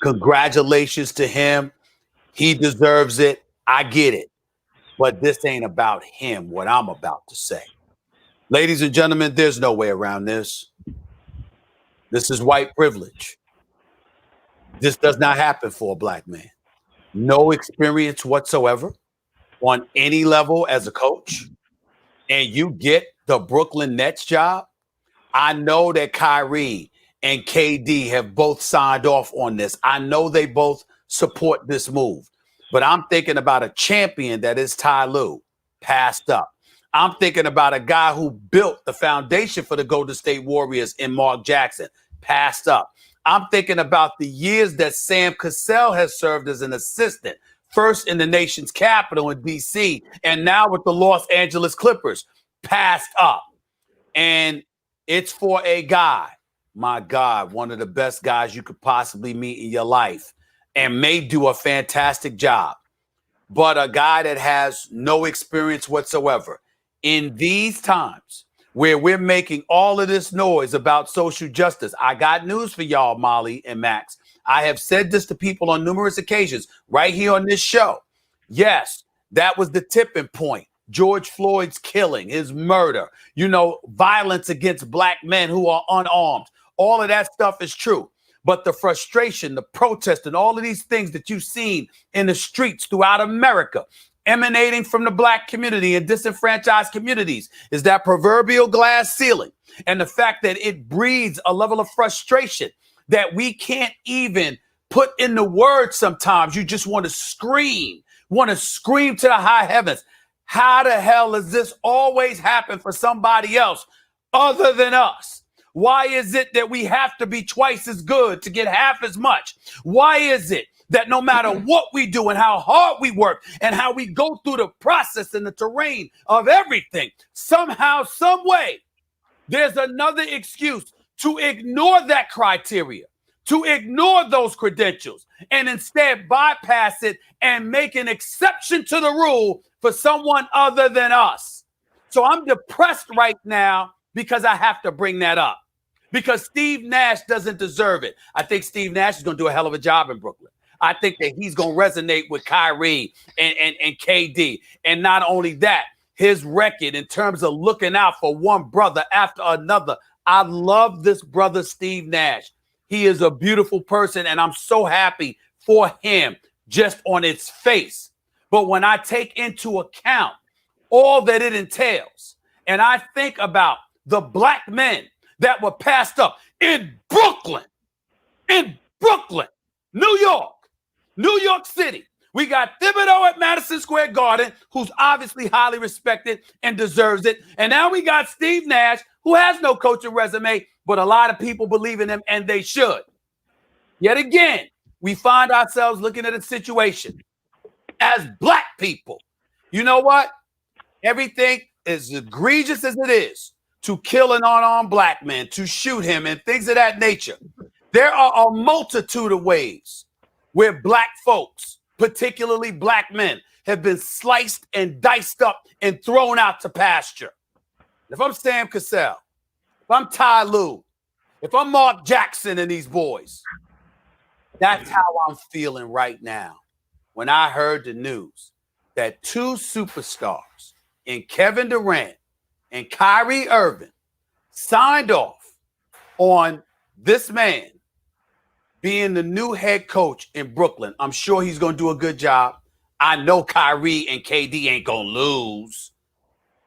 Congratulations to him. He deserves it. I get it. But this ain't about him, what I'm about to say. Ladies and gentlemen, there's no way around this. This is white privilege. This does not happen for a black man. No experience whatsoever on any level as a coach, and you get the Brooklyn Nets job. I know that Kyrie and KD have both signed off on this. I know they both support this move. But I'm thinking about a champion that is Ty Lue, passed up. I'm thinking about a guy who built the foundation for the Golden State Warriors in Mark Jackson, passed up. I'm thinking about the years that Sam Cassell has served as an assistant, first in the nation's capital in D.C., and now with the Los Angeles Clippers, passed up. And it's for a guy, my God, one of the best guys you could possibly meet in your life, and may do a fantastic job, but a guy that has no experience whatsoever. In these times where we're making all of this noise about social justice, I got news for y'all, Molly and Max. I have said this to people on numerous occasions right here on this show. Yes, that was the tipping point. George Floyd's killing, his murder, violence against black men who are unarmed. All of that stuff is true. But the frustration, the protest, and all of these things that you've seen in the streets throughout America, emanating from the black community and disenfranchised communities, is that proverbial glass ceiling. And the fact that it breeds a level of frustration that we can't even put in the words sometimes. You just want to scream to the high heavens. How the hell does this always happen for somebody else other than us? Why is it that we have to be twice as good to get half as much? Why is it that no matter what we do and how hard we work and how we go through the process and the terrain of everything, somehow, some way, there's another excuse to ignore that criteria, to ignore those credentials, and instead bypass it and make an exception to the rule for someone other than us? So I'm depressed right now because I have to bring that up. Because Steve Nash doesn't deserve it. I think Steve Nash is going to do a hell of a job in Brooklyn. I think that he's going to resonate with Kyrie and KD. And not only that, his record in terms of looking out for one brother after another. I love this brother, Steve Nash. He is a beautiful person, and I'm so happy for him just on its face. But when I take into account all that it entails, and I think about the black men that were passed up in Brooklyn, New York City. We got Thibodeau at Madison Square Garden, who's obviously highly respected and deserves it. And now we got Steve Nash, who has no coaching resume, but a lot of people believe in him, and they should. Yet again, we find ourselves looking at a situation as black people. You know what? Everything as egregious as it is to kill an unarmed black man, to shoot him, and things of that nature. There are a multitude of ways where black folks, particularly black men, have been sliced and diced up and thrown out to pasture. If I'm Sam Cassell, if I'm Ty Lue, if I'm Mark Jackson and these boys, that's how I'm feeling right now when I heard the news that two superstars in Kevin Durant and Kyrie Irving signed off on this man being the new head coach in Brooklyn. I'm sure he's going to do a good job. I know Kyrie and KD ain't going to lose.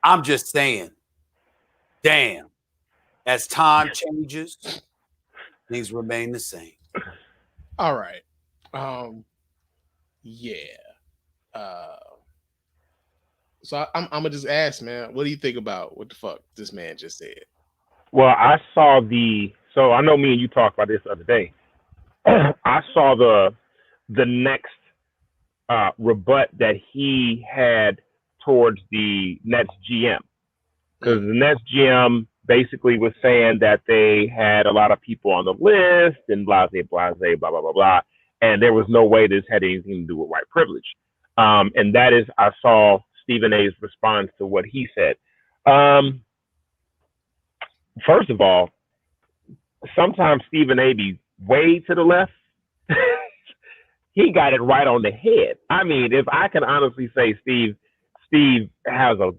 I'm just saying, damn, as time changes, things remain the same. All right. Yeah. So I'm gonna just ask, man, what do you think about what the fuck this man just said? Well, I saw so I know me and you talked about this the other day. I saw the next rebut that he had towards the Nets GM, because the Nets GM basically was saying that they had a lot of people on the list and blah blah blah blah, and there was no way this had anything to do with white privilege. And that is, I saw Stephen A's response to what he said. First of all, sometimes Stephen A be way to the left. He got it right on the head. I mean, if I can honestly say, Steve has a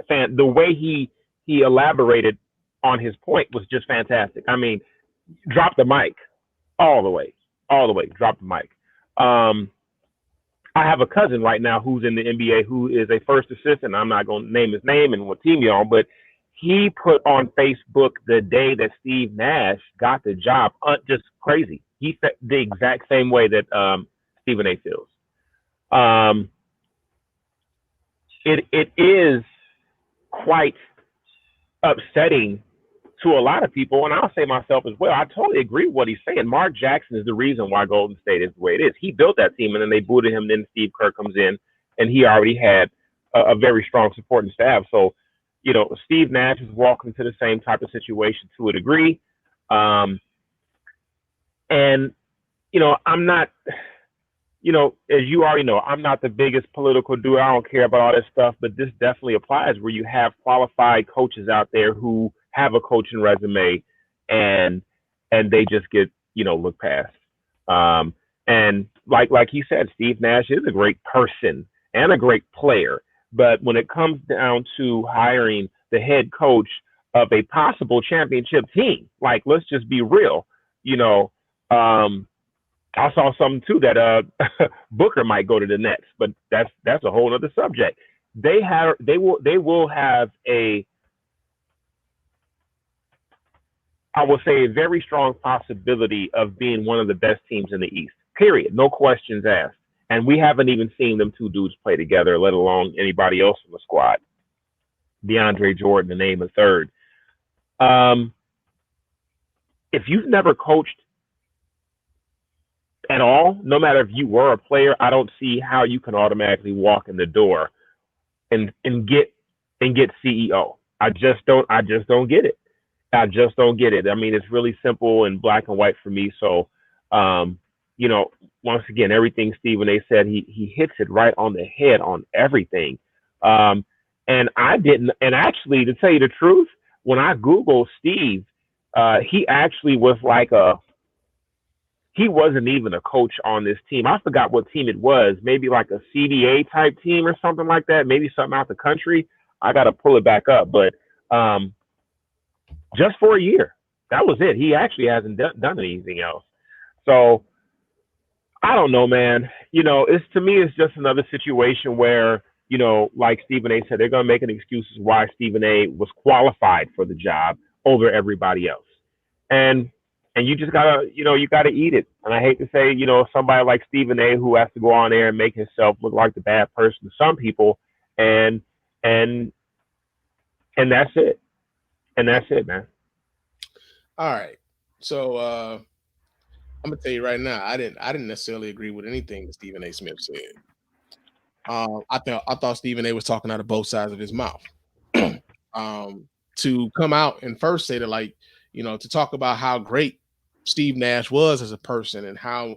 fan. The way he elaborated on his point was just fantastic. I mean, drop the mic all the way. Drop the mic. I have a cousin right now who's in the NBA who is a first assistant. I'm not going to name his name and what team he's on, but he put on Facebook the day that Steve Nash got the job, just crazy. He said the exact same way that Stephen A feels. It is quite upsetting to a lot of people, and I'll say myself as well. I totally agree with what he's saying. Mark Jackson is the reason why Golden State is the way it is. He built that team, and then they booted him. Then Steve Kerr comes in, and he already had a very strong supporting staff. So, Steve Nash is walking into the same type of situation to a degree. And, I'm not, as you already know, I'm not the biggest political dude. I don't care about all this stuff, but this definitely applies where you have qualified coaches out there who have a coaching resume and they just get, looked past. And like he said, Steve Nash is a great person and a great player. But when it comes down to hiring the head coach of a possible championship team, let's just be real, I saw something too that Booker might go to the Nets, but that's a whole other subject. They will have I will say a very strong possibility of being one of the best teams in the East. Period. No questions asked. And we haven't even seen them two dudes play together, let alone anybody else in the squad. DeAndre Jordan, to name a third. If you've never coached at all, no matter if you were a player, I don't see how you can automatically walk in the door and get CEO. I just don't get it. I just don't get it. I mean, it's really simple and black and white for me. So, once again, everything Stephen A said, he hits it right on the head on everything. And I didn't, and actually, to tell you the truth, when I Googled Steve, he actually was he wasn't even a coach on this team. I forgot what team it was, maybe like a CDA type team or something like that, maybe something out the country. I got to pull it back up, but just for a year, that was it. He actually hasn't done anything else. So I don't know, man. To me, it's just another situation where, like Stephen A said, they're going to make an excuse why Stephen A was qualified for the job over everybody else. And you just gotta, you gotta eat it. And I hate to say, somebody like Stephen A who has to go on there and make himself look like the bad person to some people, and that's it. And that's it, man. All right. So I'm gonna tell you right now, I didn't necessarily agree with anything that Stephen A. Smith said. I thought Stephen A. was talking out of both sides of his mouth. To come out and first say that, to talk about how great Steve Nash was as a person and how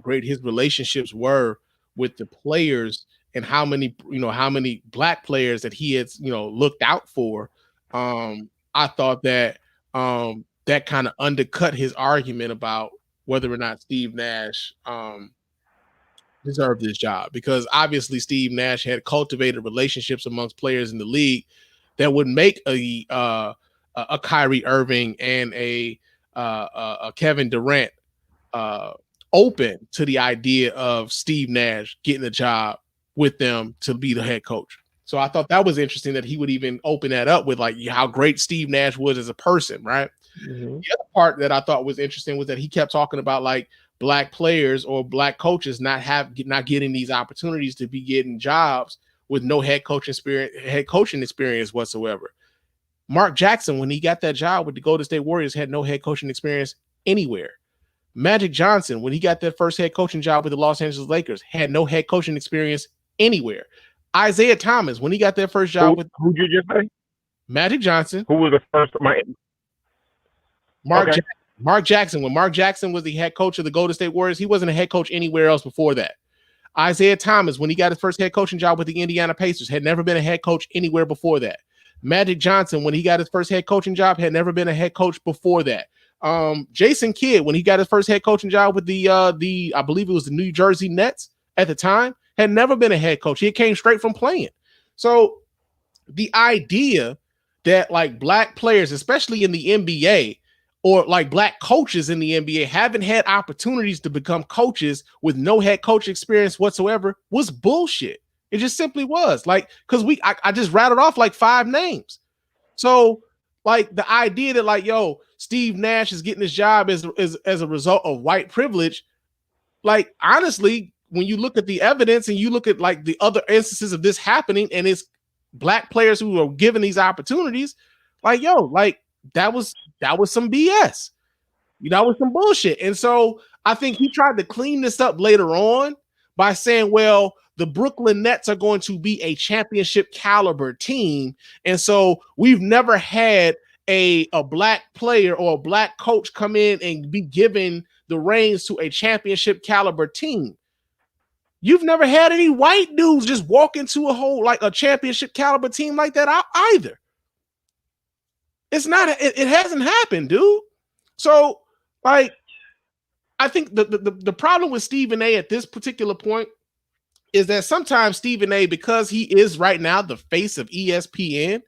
great his relationships were with the players and how many black players that he had, looked out for. I thought that that kind of undercut his argument about whether or not Steve Nash deserved this job, because obviously Steve Nash had cultivated relationships amongst players in the league that would make a Kyrie Irving and a Kevin Durant open to the idea of Steve Nash getting a job with them to be the head coach. So I thought that was interesting that he would even open that up with like how great Steve Nash was as a person, right? Mm-hmm. The other part that I thought was interesting was that he kept talking about like black players or black coaches not getting these opportunities to be getting jobs with no head coaching experience whatsoever. Mark Jackson, when he got that job with the Golden State Warriors, had no head coaching experience anywhere. Magic Johnson, when he got that first head coaching job with the Los Angeles Lakers, had no head coaching experience anywhere. Isaiah Thomas, when he got that first job with who'd you just say? Magic Johnson. Who was the first? Mark Jackson. When Mark Jackson was the head coach of the Golden State Warriors, he wasn't a head coach anywhere else before that. Isaiah Thomas, when he got his first head coaching job with the Indiana Pacers, had never been a head coach anywhere before that. Magic Johnson, when he got his first head coaching job, had never been a head coach before that. Jason Kidd, when he got his first head coaching job with the I believe it was the New Jersey Nets at the time, had never been a head coach. He came straight from playing. So the idea that like black players, especially in the NBA, or like black coaches in the NBA, haven't had opportunities to become coaches with no head coach experience whatsoever was bullshit. It just simply was. Like, because I just rattled off like 5 names. So like the idea that like, yo, Steve Nash is getting his job as a result of white privilege. Like, honestly, when you look at the evidence and you look at like the other instances of this happening and it's black players who are given these opportunities, like, yo, like that was some BS. That was some bullshit. And so I think he tried to clean this up later on by saying, well, the Brooklyn Nets are going to be a championship caliber team. And so we've never had a black player or a black coach come in and be given the reins to a championship caliber team. You've never had any white dudes just walk into a championship caliber team like that either. It hasn't happened, dude. So like, I think the problem with Stephen A at this particular point is that sometimes Stephen A, because he is right now the face of ESPN,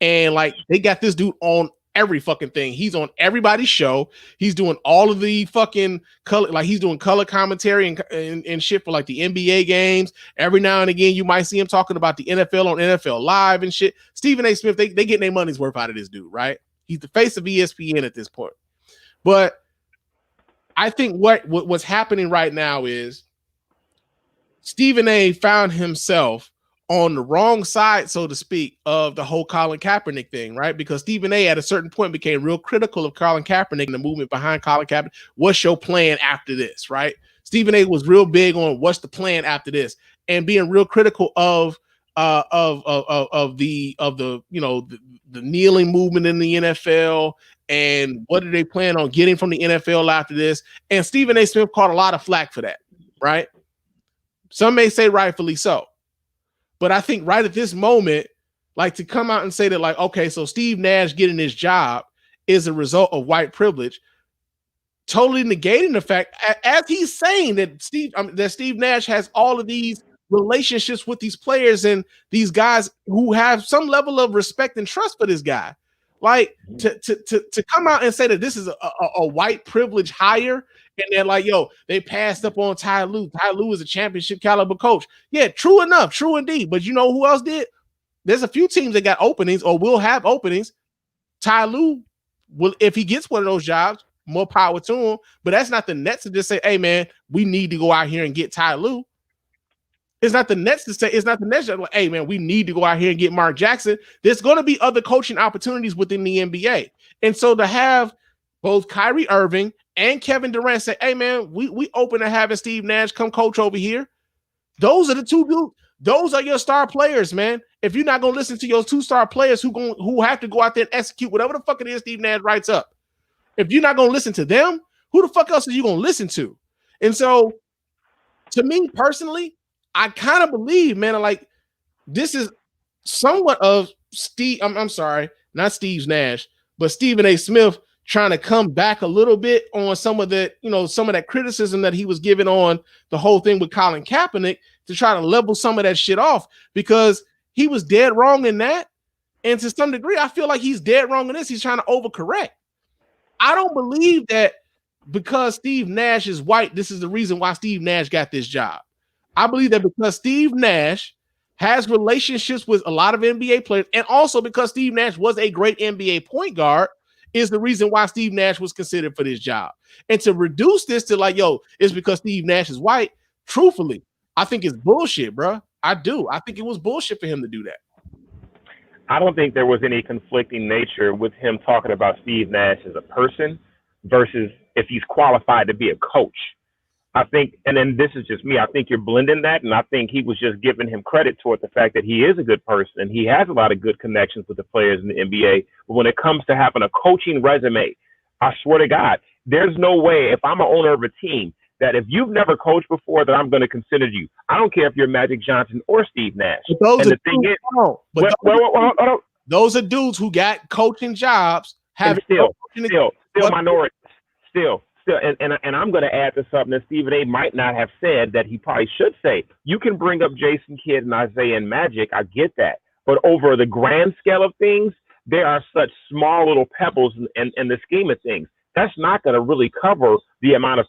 and like they got this dude on every fucking thing. He's on everybody's show. He's doing all of the fucking color, like he's doing color commentary and shit for like the NBA games. Every now and again, you might see him talking about the NFL on NFL Live and shit. Stephen A. Smith, they getting their money's worth out of this dude, right? He's the face of ESPN at this point. But I think what's happening right now is Stephen A. found himself on the wrong side, so to speak, of the whole Colin Kaepernick thing, right? Because Stephen A. at a certain point became real critical of Colin Kaepernick and the movement behind Colin Kaepernick. What's your plan after this, right? Stephen A. was real big on what's the plan after this, and being real critical of the kneeling movement in the NFL and what do they plan on getting from the NFL after this. And Stephen A. Smith caught a lot of flack for that, right? Some may say rightfully so. But I think right at this moment, like to come out and say that like, okay, so Steve Nash getting his job is a result of white privilege, totally negating the fact, as he's saying that Steve Nash has all of these relationships with these players and these guys who have some level of respect and trust for this guy. Like to come out and say that this is a white privilege hire, and they're like, yo, they passed up on Ty Lue. Ty Lue is a championship caliber coach. Yeah, true enough, true indeed. But you know who else did? There's a few teams that got openings or will have openings. Ty Lue will, if he gets one of those jobs, more power to him. But that's not the Nets to just say, hey man, we need to go out here and get Ty Lue. It's not the Nets to say, it's not the Nets that like, hey man, we need to go out here and get Mark Jackson. There's going to be other coaching opportunities within the NBA. And so to have both Kyrie Irving and Kevin Durant say, hey man, we open to having Steve Nash come coach over here. Those are the two dudes. Those are your star players, man. If you're not going to listen to your 2-star players who have to go out there and execute whatever the fuck it is Steve Nash writes up. If you're not going to listen to them, who the fuck else are you going to listen to? And so to me personally, I kind of believe, man, like this is somewhat of Steve. I'm sorry, not Steve Nash, but Stephen A. Smith trying to come back a little bit on some of that criticism that he was giving on the whole thing with Colin Kaepernick to try to level some of that shit off, because he was dead wrong in that. And to some degree, I feel like he's dead wrong in this. He's trying to overcorrect. I don't believe that because Steve Nash is white, this is the reason why Steve Nash got this job. I believe that because Steve Nash has relationships with a lot of NBA players, and also because Steve Nash was a great NBA point guard, is the reason why Steve Nash was considered for this job. And to reduce this to like, yo, it's because Steve Nash is white, truthfully, I think it's bullshit, bro. I do. I think it was bullshit for him to do that. I don't think there was any conflicting nature with him talking about Steve Nash as a person versus if he's qualified to be a coach. I think, and then this is just me, I think you're blending that, and I think he was just giving him credit toward the fact that he is a good person and he has a lot of good connections with the players in the NBA. But when it comes to having a coaching resume, I swear to God, there's no way if I'm an owner of a team that if you've never coached before that I'm going to consider you. I don't care if you're Magic Johnson or Steve Nash. Those are dudes who got coaching jobs, have still minorities, still. And I'm going to add to something that Stephen A. might not have said that he probably should say. You can bring up Jason Kidd and Isaiah and Magic. I get that. But over the grand scale of things, there are such small little pebbles in the scheme of things. That's not going to really cover the amount of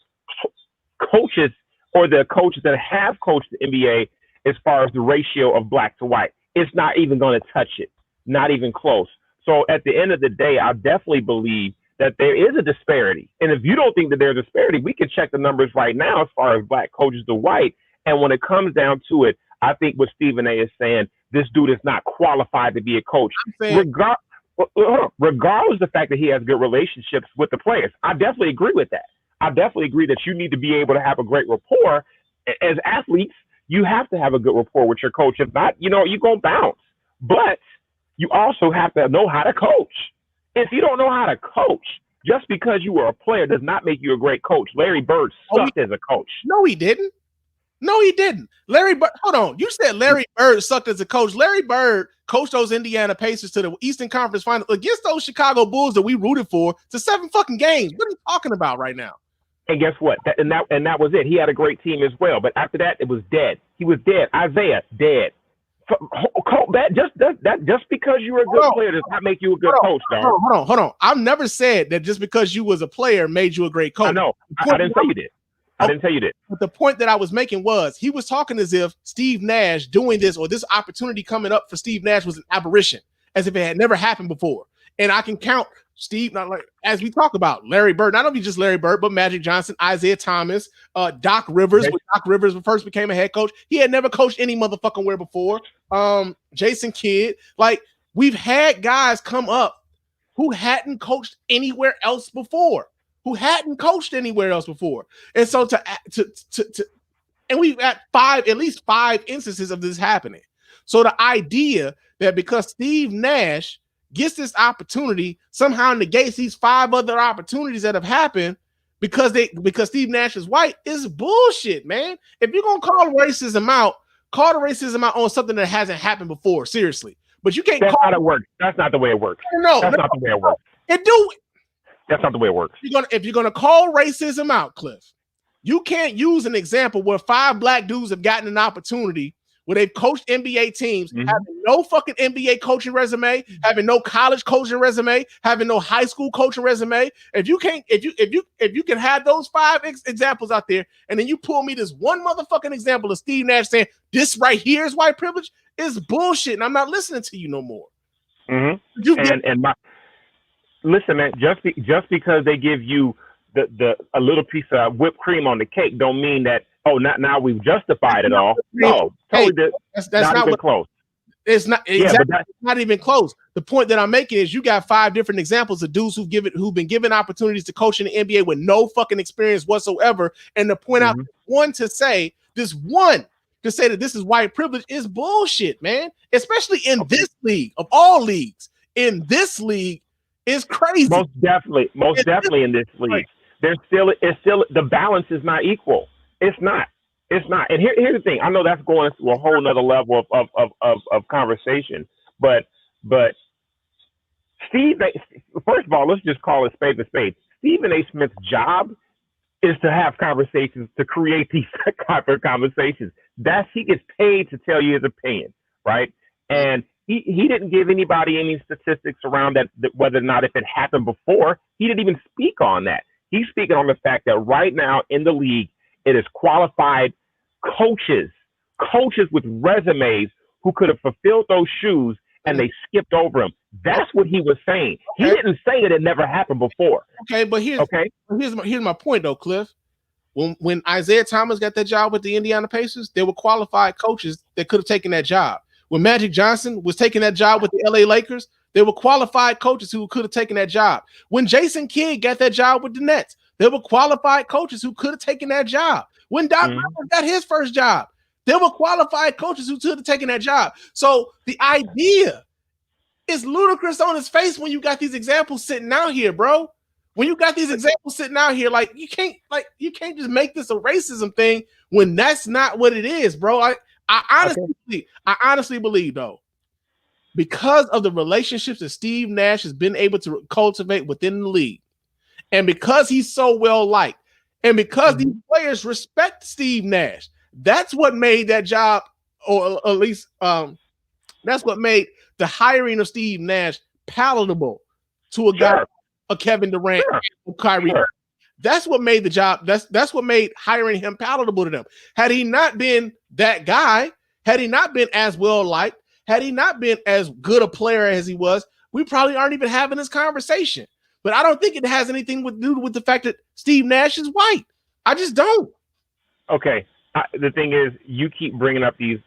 coaches or the coaches that have coached the NBA as far as the ratio of black to white. It's not even going to touch it. Not even close. So at the end of the day, I definitely believe that there is a disparity. And if you don't think that there's a disparity, we can check the numbers right now as far as black coaches to white. And when it comes down to it, I think what Stephen A. is saying, this dude is not qualified to be a coach. Regardless of the fact that he has good relationships with the players. I definitely agree with that. I definitely agree that you need to be able to have a great rapport. As athletes, you have to have a good rapport with your coach. If not, you're going to bounce. But you also have to know how to coach. If you don't know how to coach, just because you were a player does not make you a great coach. Larry Bird sucked as a coach. No, he didn't. Larry Bird, hold on. You said Larry Bird sucked as a coach. Larry Bird coached those Indiana Pacers to the Eastern Conference Finals against those Chicago Bulls that we rooted for to 7 fucking games. What are you talking about right now? And guess what? That was it. He had a great team as well. But after that, it was dead. He was dead. Isaiah, dead. Just because you're a good player does not make you a good coach, dog. Hold on. I've never said that just because you was a player made you a great coach. I know. I didn't say you did. But the point that I was making was he was talking as if Steve Nash doing this or this opportunity coming up for Steve Nash was an aberration, as if it had never happened before. And I can count Steve, not like as we talk about Larry Bird, not only just Larry Bird, but Magic Johnson, Isaiah Thomas, Doc Rivers. When Doc Rivers first became a head coach, he had never coached any motherfucking where before. Jason Kidd, like we've had guys come up who hadn't coached anywhere else before, and so and we've had at least five instances of this happening. So the idea that because Steve Nash gets this opportunity, somehow negates these 5 other opportunities that have happened because Steve Nash is white is bullshit, man. If you're gonna call racism out, call the racism out on something that hasn't happened before, seriously. But you can't. That's not how it works. That's not the way it works. No, that's not the way it works. That's not the way it works. If you're gonna call racism out, Cliff, you can't use an example where 5 black dudes have gotten an opportunity where they've coached NBA teams, having no fucking NBA coaching resume, having no college coaching resume, having no high school coaching resume. If you can have those 5 examples out there, and then you pull me this one motherfucking example of Steve Nash saying this right here is white privilege, is bullshit, and I'm not listening to you no more. Listen, man, just because they give you a little piece of whipped cream on the cake, don't mean that. Oh, now we've justified it all. No, totally. That's not even close. It's not exactly. It's not even close. The point that I'm making is you got 5 different examples of dudes who've been given opportunities to coach in the NBA with no fucking experience whatsoever, and to point out to say that this is white privilege is bullshit, man. Especially in this league of all leagues. In this league is crazy. Most definitely in this league. It's still the balance is not equal. It's not. And here's the thing. I know that's going to a whole nother level of conversation. But Steve, first of all, let's just call it spade to spade. Stephen A. Smith's job is to have conversations, to create these type of conversations. He gets paid to tell you his opinion, right? And he didn't give anybody any statistics around that whether or not if it happened before. He didn't even speak on that. He's speaking on the fact that right now in the league, it is qualified coaches with resumes who could have fulfilled those shoes and they skipped over him. That's what he was saying. He didn't say that it never happened before. Okay, but here's my point though, Cliff. When Isaiah Thomas got that job with the Indiana Pacers, there were qualified coaches that could have taken that job. When Magic Johnson was taking that job with the LA Lakers, there were qualified coaches who could have taken that job. When Jason Kidd got that job with the Nets, there were qualified coaches who could have taken that job. When Doc Rivers got his first job, there were qualified coaches who could have taken that job. So the idea is ludicrous on its face when you got these examples sitting out here, bro. When you got these examples sitting out here, like you can't just make this a racism thing when that's not what it is, bro. I honestly believe though, because of the relationships that Steve Nash has been able to cultivate within the league, and because he's so well liked, and because these players respect Steve Nash, that's what made that job, or at least that's what made the hiring of Steve Nash palatable to a guy, a Kevin Durant, or Kyrie. That's what made the job. That's what made hiring him palatable to them. Had he not been that guy, had he not been as well liked, had he not been as good a player as he was, we probably aren't even having this conversation. But I don't think it has anything to do with the fact that Steve Nash is white. I just don't. Okay. The thing is, you keep bringing up these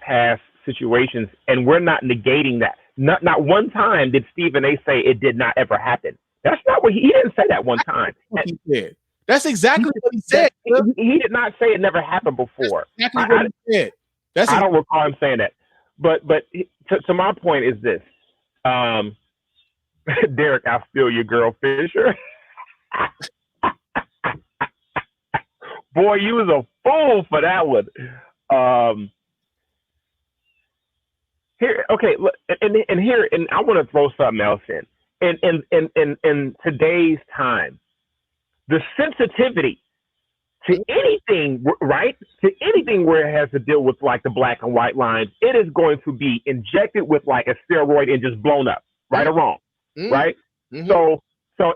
past situations, and we're not negating that. Not one time did Stephen A. say it did not ever happen. That's not what he didn't say that one time. He said. That's exactly what he said. He did not say it never happened before. That's exactly what he said. I don't recall him saying that. But to my point is this. Derek, I'll steal your girl, Fisher. Boy, you was a fool for that one. Here, okay, look, and I want to throw something else in. In today's time, the sensitivity to anything, right? To anything where it has to deal with like the black and white lines, it is going to be injected with like a steroid and just blown up, right or wrong, right? So,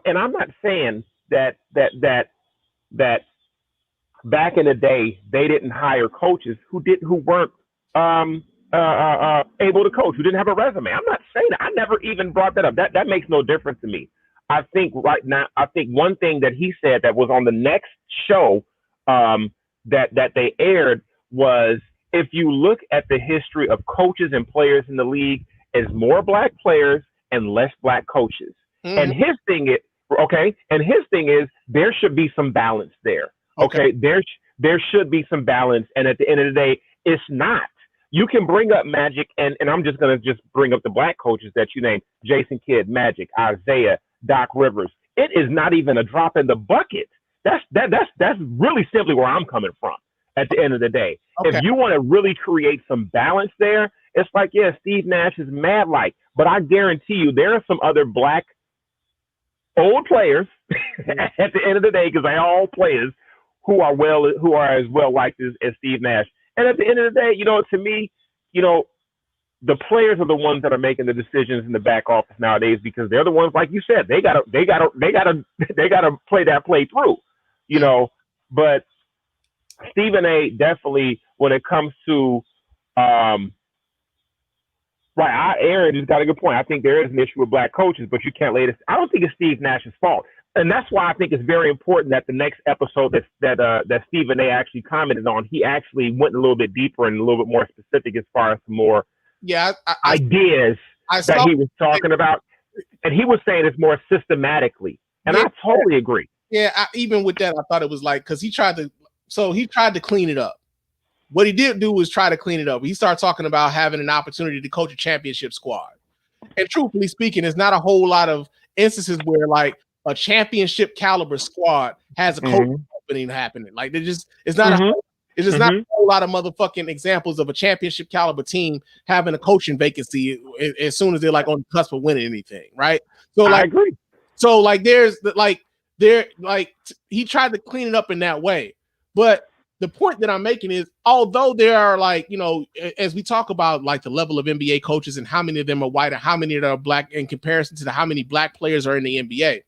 and I'm not saying that back in the day they didn't hire coaches who weren't able to coach, who didn't have a resume. I'm not saying that. I never even brought that up. That makes no difference to me. I think right now, one thing that he said that was on the next show that they aired was, if you look at the history of coaches and players in the league, is more black players and less black coaches. And his thing is, there should be some balance there. Okay. There should be some balance. And at the end of the day, it's not. You can bring up Magic, and I'm just going to bring up the black coaches that you named: Jason Kidd, Magic, Isaiah, Doc Rivers. It is not even a drop in the bucket. That's really simply where I'm coming from at the end of the day. Okay. If you want to really create some balance there, it's like, yeah, Steve Nash is mad like, but I guarantee you there are some other black old players at the end of the day, because they're all players who are as well liked as Steve Nash. And at the end of the day, to me, the players are the ones that are making the decisions in the back office nowadays, because they're the ones, like you said, they gotta play that play through, But Stephen A. definitely, when it comes to, Aaron just got a good point. I think there is an issue with black coaches, but you can't lay this. I don't think it's Steve Nash's fault. And that's why I think it's very important that the next episode that Stephen A. actually commented on, he actually went a little bit deeper and a little bit more specific as far as some more ideas that he was talking about. And he was saying it's more systematically. And I totally agree. Yeah, even with that, I thought it was like, because he tried to clean it up. What he did do was try to clean it up. He started talking about having an opportunity to coach a championship squad. And truthfully speaking, there's not a whole lot of instances where like a championship caliber squad has a coaching opening happening. Like it's not a whole lot of motherfucking examples of a championship caliber team having a coaching vacancy as soon as they're like on the cusp of winning anything, right? So like, I agree. So like he tried to clean it up in that way. But the point that I'm making is, although there are like, as we talk about like the level of NBA coaches and how many of them are white and how many of them are black in comparison to how many black players are in the NBA,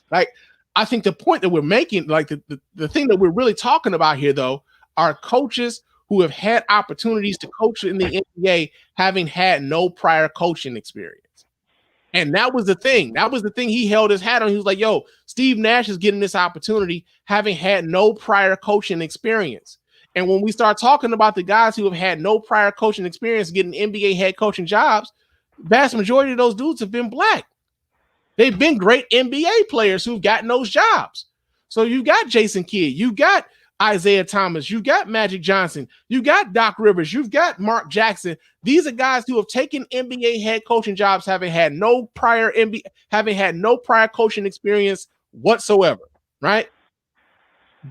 like, I think the point that we're making, like the thing that we're really talking about here, though, are coaches who have had opportunities to coach in the NBA having had no prior coaching experience. And that was the thing. That was the thing he held his hat on. He was like, yo, Steve Nash is getting this opportunity having had no prior coaching experience. And when we start talking about the guys who have had no prior coaching experience getting NBA head coaching jobs, vast majority of those dudes have been black. They've been great NBA players who've gotten those jobs. So you got Jason Kidd, you got Isaiah Thomas, you got Magic Johnson, you got Doc Rivers, you've got Mark Jackson. These are guys who have taken NBA head coaching jobs having had no prior coaching experience whatsoever, right?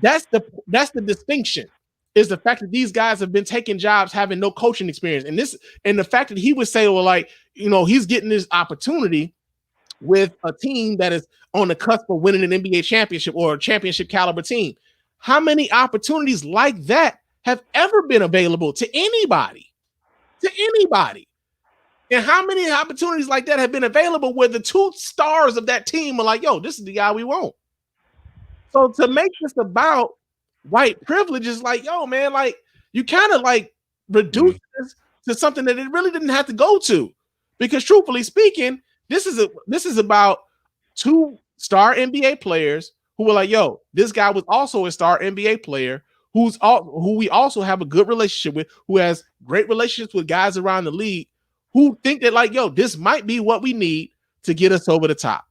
That's the distinction, is the fact that these guys have been taking jobs having no coaching experience. And the fact that he would say, well, like, you know, he's getting this opportunity with a team that is on the cusp of winning an NBA championship or a championship caliber team. How many opportunities like that have ever been available to anybody? To anybody. And how many opportunities like that have been available where the two stars of that team are like, yo, this is the guy we want. So to make this about white privilege is like, yo, man, like you kind of like reduce this to something that it really didn't have to go to. Because truthfully speaking, this is about two star NBA players who were like, yo, this guy was also a star NBA player who we also have a good relationship with, who has great relationships with guys around the league who think that like, yo, this might be what we need to get us over the top.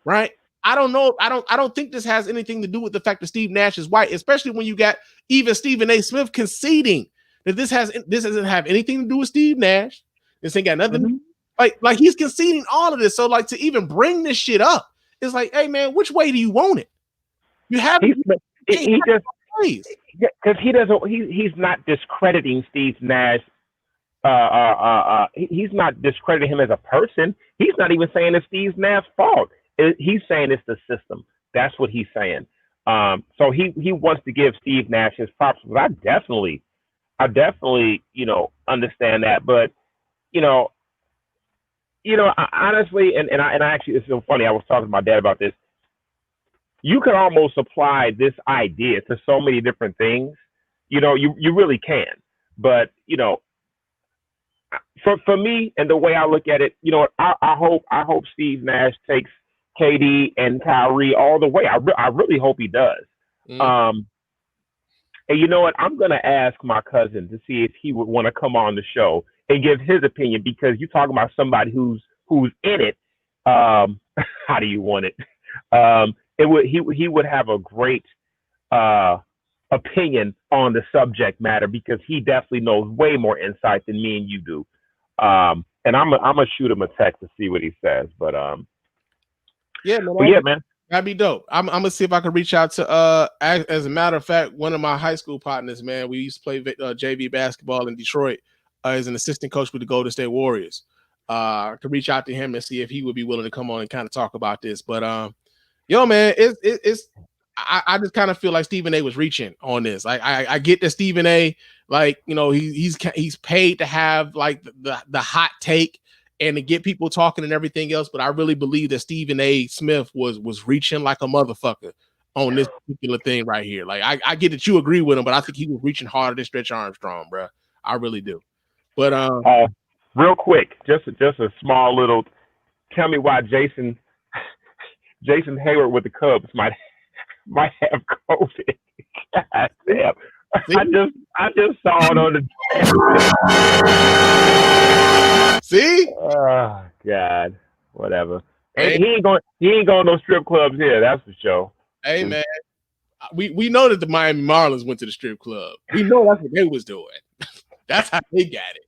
Right? I don't know. I don't think this has anything to do with the fact that Steve Nash is white, especially when you got even Stephen A. Smith conceding that this doesn't have anything to do with Steve Nash. This ain't got nothing. Like he's conceding all of this. So like to even bring this shit up, it's like, hey man, which way do you want it? You have he just because he's not discrediting Steve Nash. He's not discrediting him as a person. He's not even saying it's Steve Nash's fault. He's saying it's the system. That's what he's saying. So he wants to give Steve Nash his props. But I definitely, you know, understand that. But I honestly, and I actually, it's so funny. I was talking to my dad about this. You could almost apply this idea to so many different things. You know, you really can. But for me and the way I look at it, I hope Steve Nash takes KD and Kyrie all the way. I really hope he does. And you know what? I'm gonna ask my cousin to see if he would want to come on the show and give his opinion, because you're talking about somebody who's in it. How do you want it? He would have a great opinion on the subject matter, because he definitely knows way more insight than me and you do. And I'm gonna shoot him a text to see what he says. But man. That'd be dope. I'm gonna see if I can reach out to as a matter of fact, one of my high school partners, man. We used to play JV basketball in Detroit. As an assistant coach with the Golden State Warriors. To reach out to him and see if he would be willing to come on and kind of talk about this. But man, I just kind of feel like Stephen A. was reaching on this. I get that Stephen A. like, he's paid to have like the hot take and to get people talking and everything else. But I really believe that Stephen A. Smith was reaching like a motherfucker on this particular thing right here. Like I get that you agree with him, but I think he was reaching harder than Stretch Armstrong, bro. I really do. But real quick, just a small little. Tell me why Jason Hayward with the Cubs might have COVID. God damn! I just saw it on the. See? Oh God! Whatever. Hey. He ain't going to no strip clubs here. That's for sure. Hey man, we know that the Miami Marlins went to the strip club. We know that's what they was doing. That's how they got it.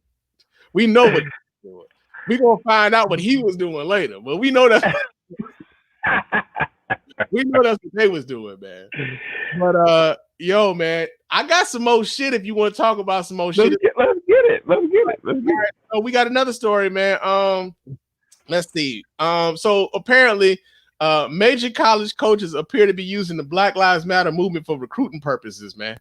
We know what he was doing. We're gonna find out what he was doing later, but we know that's what they was doing, man. But man, I got some more shit if you want to talk about some more shit. Let's get it. Right, so we got another story, man. Let's see. So apparently major college coaches appear to be using the Black Lives Matter movement for recruiting purposes, man.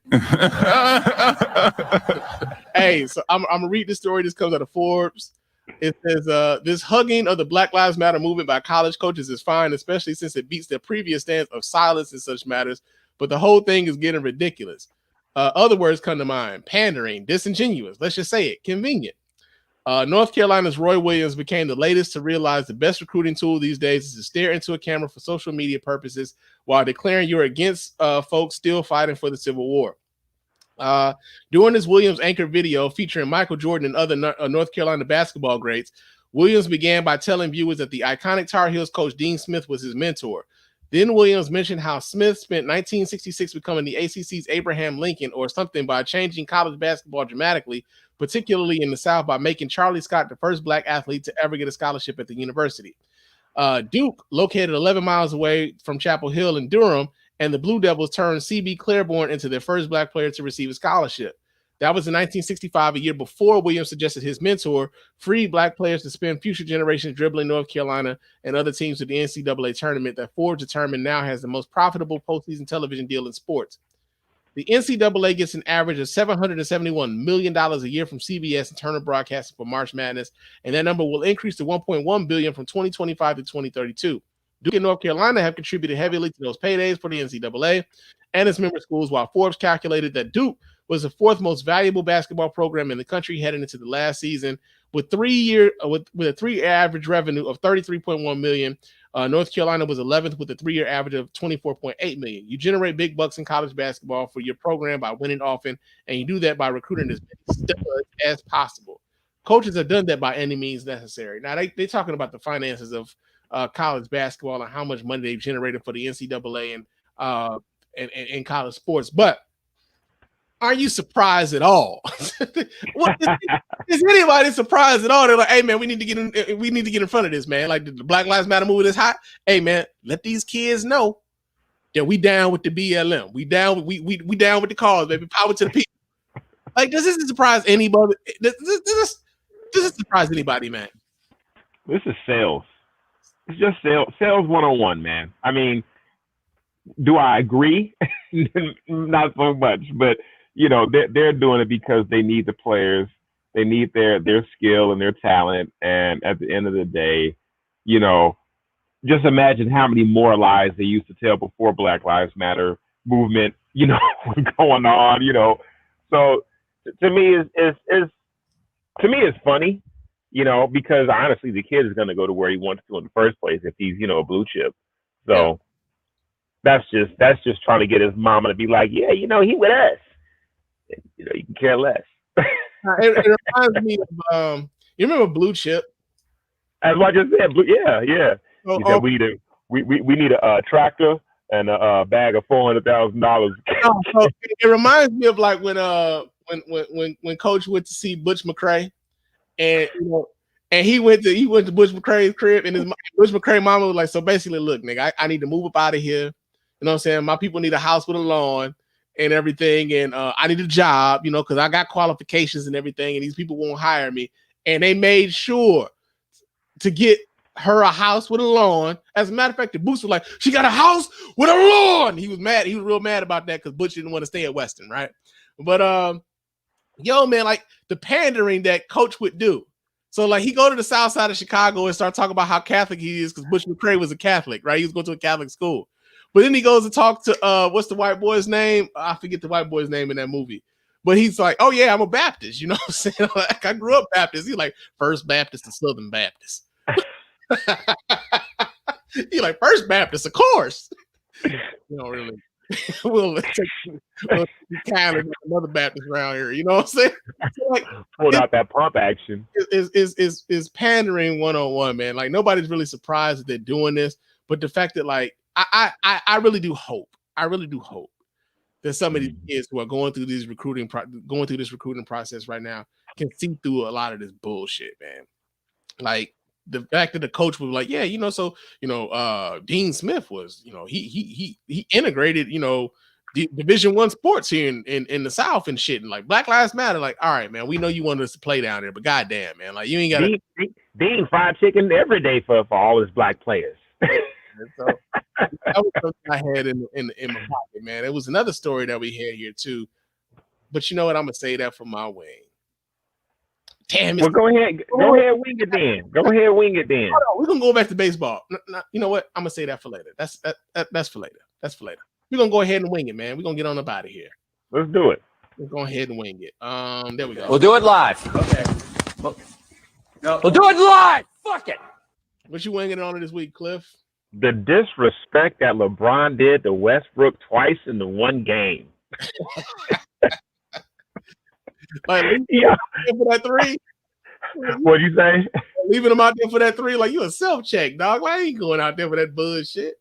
Hey, so I'm gonna read this story. This comes out of Forbes. It says this hugging of the Black Lives Matter movement by college coaches is fine, especially since it beats their previous stance of silence in such matters. But the whole thing is getting ridiculous. Other words come to mind: pandering, disingenuous. Let's just say it, convenient. North Carolina's Roy Williams became the latest to realize the best recruiting tool these days is to stare into a camera for social media purposes while declaring you're against folks still fighting for the Civil War. During this Williams anchored video featuring Michael Jordan and other North Carolina basketball greats, Williams began by telling viewers that the iconic Tar Heels coach Dean Smith was his mentor. Then Williams mentioned how Smith spent 1966 becoming the ACC's Abraham Lincoln or something by changing college basketball dramatically, particularly in the South, by making Charlie Scott the first black athlete to ever get a scholarship at the university. Duke, located 11 miles away from Chapel Hill in Durham, and the Blue Devils turned C.B. Claiborne into their first black player to receive a scholarship. That was in 1965, a year before Williams suggested his mentor freed black players to spend future generations dribbling North Carolina and other teams to the NCAA tournament that Forbes determined now has the most profitable postseason television deal in sports. The NCAA gets an average of $771 million a year from CBS and Turner Broadcasting for March Madness, and that number will increase to $1.1 billion from 2025 to 2032. Duke and North Carolina have contributed heavily to those paydays for the NCAA and its member schools, while Forbes calculated that Duke was the fourth most valuable basketball program in the country heading into the last season with a 3-year average revenue of $33.1 million. North Carolina was 11th with a 3-year average of $24.8 million. You generate big bucks in college basketball for your program by winning often, and you do that by recruiting as many studs as possible. Coaches have done that by any means necessary. Now they're talking about the finances of college basketball and how much money they've generated for the NCAA and college sports, but are you surprised at all? Is anybody surprised at all? They're like, hey man, we need to get in front of this, man. Like the Black Lives Matter movement is hot. Hey man, let these kids know that we down with the BLM. We down with the cause, baby. Power to the people. Like, does this surprise anybody? Does this surprise anybody, man? This is sales. It's just sales 101, man. I mean, do I agree? Not so much, but you know, they're doing it because they need the players, they need their skill and their talent, and at the end of the day, you know, just imagine how many more lies they used to tell before Black Lives Matter movement, you know, was going on, you know. So to me, it's funny, you know, because honestly, the kid is going to go to where he wants to in the first place if he's, you know, a blue chip. So that's just trying to get his mama to be like, yeah, you know, he with us. You know, you can care less. It reminds me of you remember Blue Chip? As I just said, yeah. We need a tractor and a bag of $400,000. So it reminds me of like when Coach went to see Butch McRae, and you know, and he went to Butch McRae's crib, and Butch McRae mama was like, so basically, look, nigga, I need to move up out of here. You know what I'm saying? My people need a house with a lawn and everything, and I need a job, you know, because I got qualifications and everything, and these people won't hire me. And they made sure to get her a house with a lawn. As a matter of fact, the Boots was like, she got a house with a lawn. He was mad. He was real mad about that because Butch didn't want to stay at Western, right? But yo, man, like the pandering that Coach would do. So like he go to the south side of Chicago and start talking about how Catholic he is because Butch McRae was a Catholic, right? He was going to a Catholic school. But then he goes to talk to what's the white boy's name? I forget the white boy's name in that movie. But he's like, oh yeah, I'm a Baptist. You know what I'm saying? Like, I grew up Baptist. He's like First Baptist and Southern Baptist. He's like First Baptist, of course. You know, really. we'll kind of another Baptist around here. You know what I'm saying? So like, pulled out that pump action. Is pandering 101, man. Like nobody's really surprised that they're doing this, but the fact that like I really do hope. I really do hope that some of these kids who are going through this recruiting process right now can see through a lot of this bullshit, man. Like the fact that the coach was like, yeah, you know, so you know, Dean Smith was, you know, he integrated, you know, Division I sports here in the South and shit, and like Black Lives Matter. Like, all right, man, we know you wanted us to play down there, but goddamn, man, like you ain't got Dean fried chicken every day for all his black players. So that was something I had in my pocket, man. It was another story that we had here too, but you know what? I'm gonna say that for my wing. Damn it! Well, go ahead, wing it then. Go ahead, wing it then. We're gonna go back to baseball. You know what? I'm gonna say that for later. That's for later. That's for later. We're gonna go ahead and wing it, man. We're gonna get on up out of here. Let's do it. Let's go ahead and wing it. There we go. We'll do it live. Okay. We'll do it live. Fuck it. What you winging on this week, Cliff? The disrespect that LeBron did to Westbrook twice in the one game. Like, yeah. For that three. What'd you say? Leaving him out there for that three, like you a self-check, dog. Why ain't going out there for that bullshit?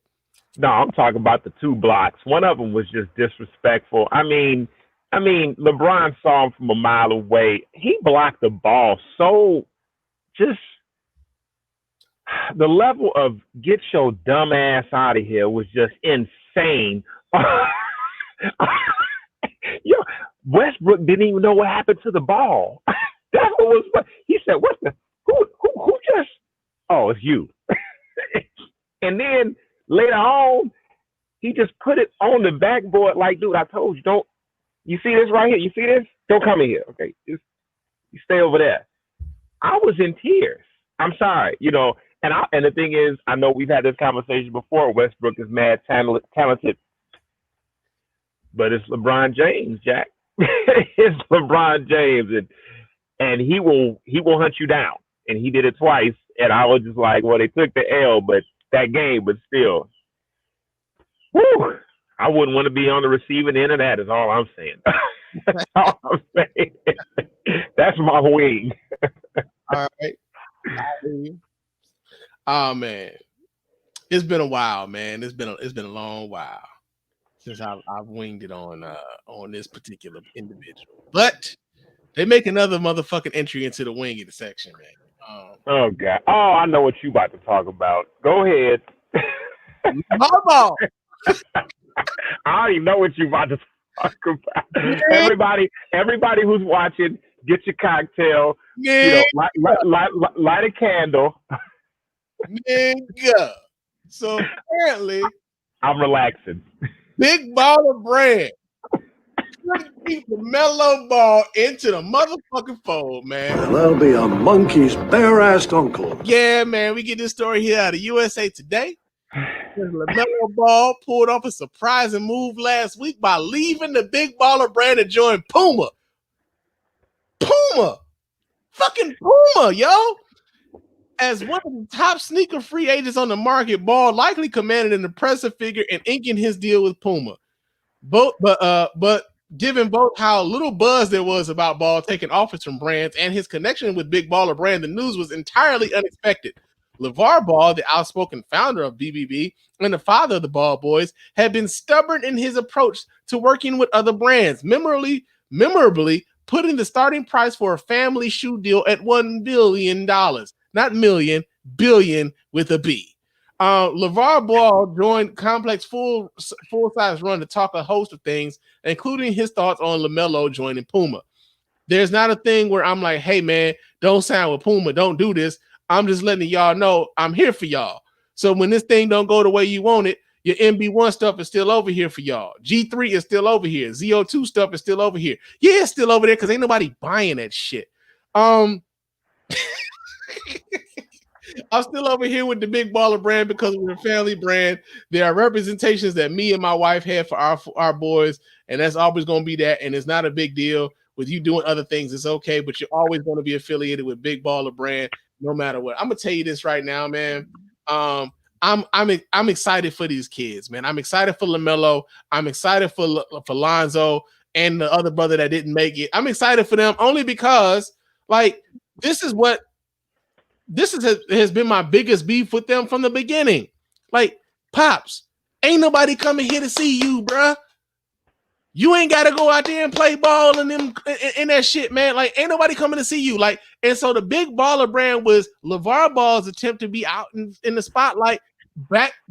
No, I'm talking about the 2 blocks. One of them was just disrespectful. I mean, LeBron saw him from a mile away. He blocked the ball so just the level of get your dumb ass out of here was just insane. Yo, Westbrook didn't even know what happened to the ball. That's what was. He said, "What the? Who just? Oh, it's you." And then later on, he just put it on the backboard like, "Dude, I told you, don't. You see this right here? You see this? Don't come in here, okay? Just you stay over there." I was in tears. I'm sorry, you know. And the thing is, I know we've had this conversation before. Westbrook is mad talented, but it's LeBron James, Jack. It's LeBron James, and he will hunt you down. And he did it twice. And I was just like, well, they took the L, but that game, but still, whew, I wouldn't want to be on the receiving end of that. Is all I'm saying. That's all I'm saying. That's my wing. All right. Oh man, it's been a while, man. It's been a long while since I've winged it on this particular individual. But they make another motherfucking entry into the winging section, man. Oh God! Oh, I know what you about to talk about. Go ahead. Mama. I already know what you about to talk about. Everybody who's watching, get your cocktail. Yeah. You know, light a candle. Nigga. So apparently, I'm relaxing. Big Baller Brand couldn't keep the mellow ball into the motherfucking fold, man. Well, that'll be a monkey's bare-assed uncle. Yeah, man. We get this story here out of USA Today. LaMelo Ball pulled off a surprising move last week by leaving the Big Baller Brand to join Puma. Fucking Puma, yo. As one of the top sneaker free agents on the market, Ball likely commanded an impressive figure in inking his deal with Puma. But given both how little buzz there was about Ball taking offers from brands and his connection with Big Baller Brand, the news was entirely unexpected. LeVar Ball, the outspoken founder of BBB and the father of the Ball Boys, had been stubborn in his approach to working with other brands, memorably putting the starting price for a family shoe deal at $1 billion. Not million, billion with a B. LeVar Ball joined Complex full-size run to talk a host of things, including his thoughts on LaMelo joining Puma. There's not a thing where I'm like, hey, man, don't sign with Puma. Don't do this. I'm just letting y'all know I'm here for y'all. So when this thing don't go the way you want it, your MB1 stuff is still over here for y'all. G3 is still over here. ZO2 stuff is still over here. Yeah, it's still over there because ain't nobody buying that shit. I'm still over here with the Big Baller Brand because we're a family brand. There are representations that me and my wife had for our boys, and that's always going to be that. And it's not a big deal with you doing other things. It's okay, but you're always going to be affiliated with Big Baller Brand no matter what. I'm gonna tell you this right now, man. I'm excited for these kids, man. I'm excited for LaMelo. I'm excited for Lonzo and the other brother that didn't make it. I'm excited for them only because, like, this has been my biggest beef with them from the beginning. Like, Pops, ain't nobody coming here to see you, bruh. You ain't got to go out there and play ball and them in that shit, man. Like, ain't nobody coming to see you. Like, and so the Big Baller Brand was LeVar Ball's attempt to be out in the spotlight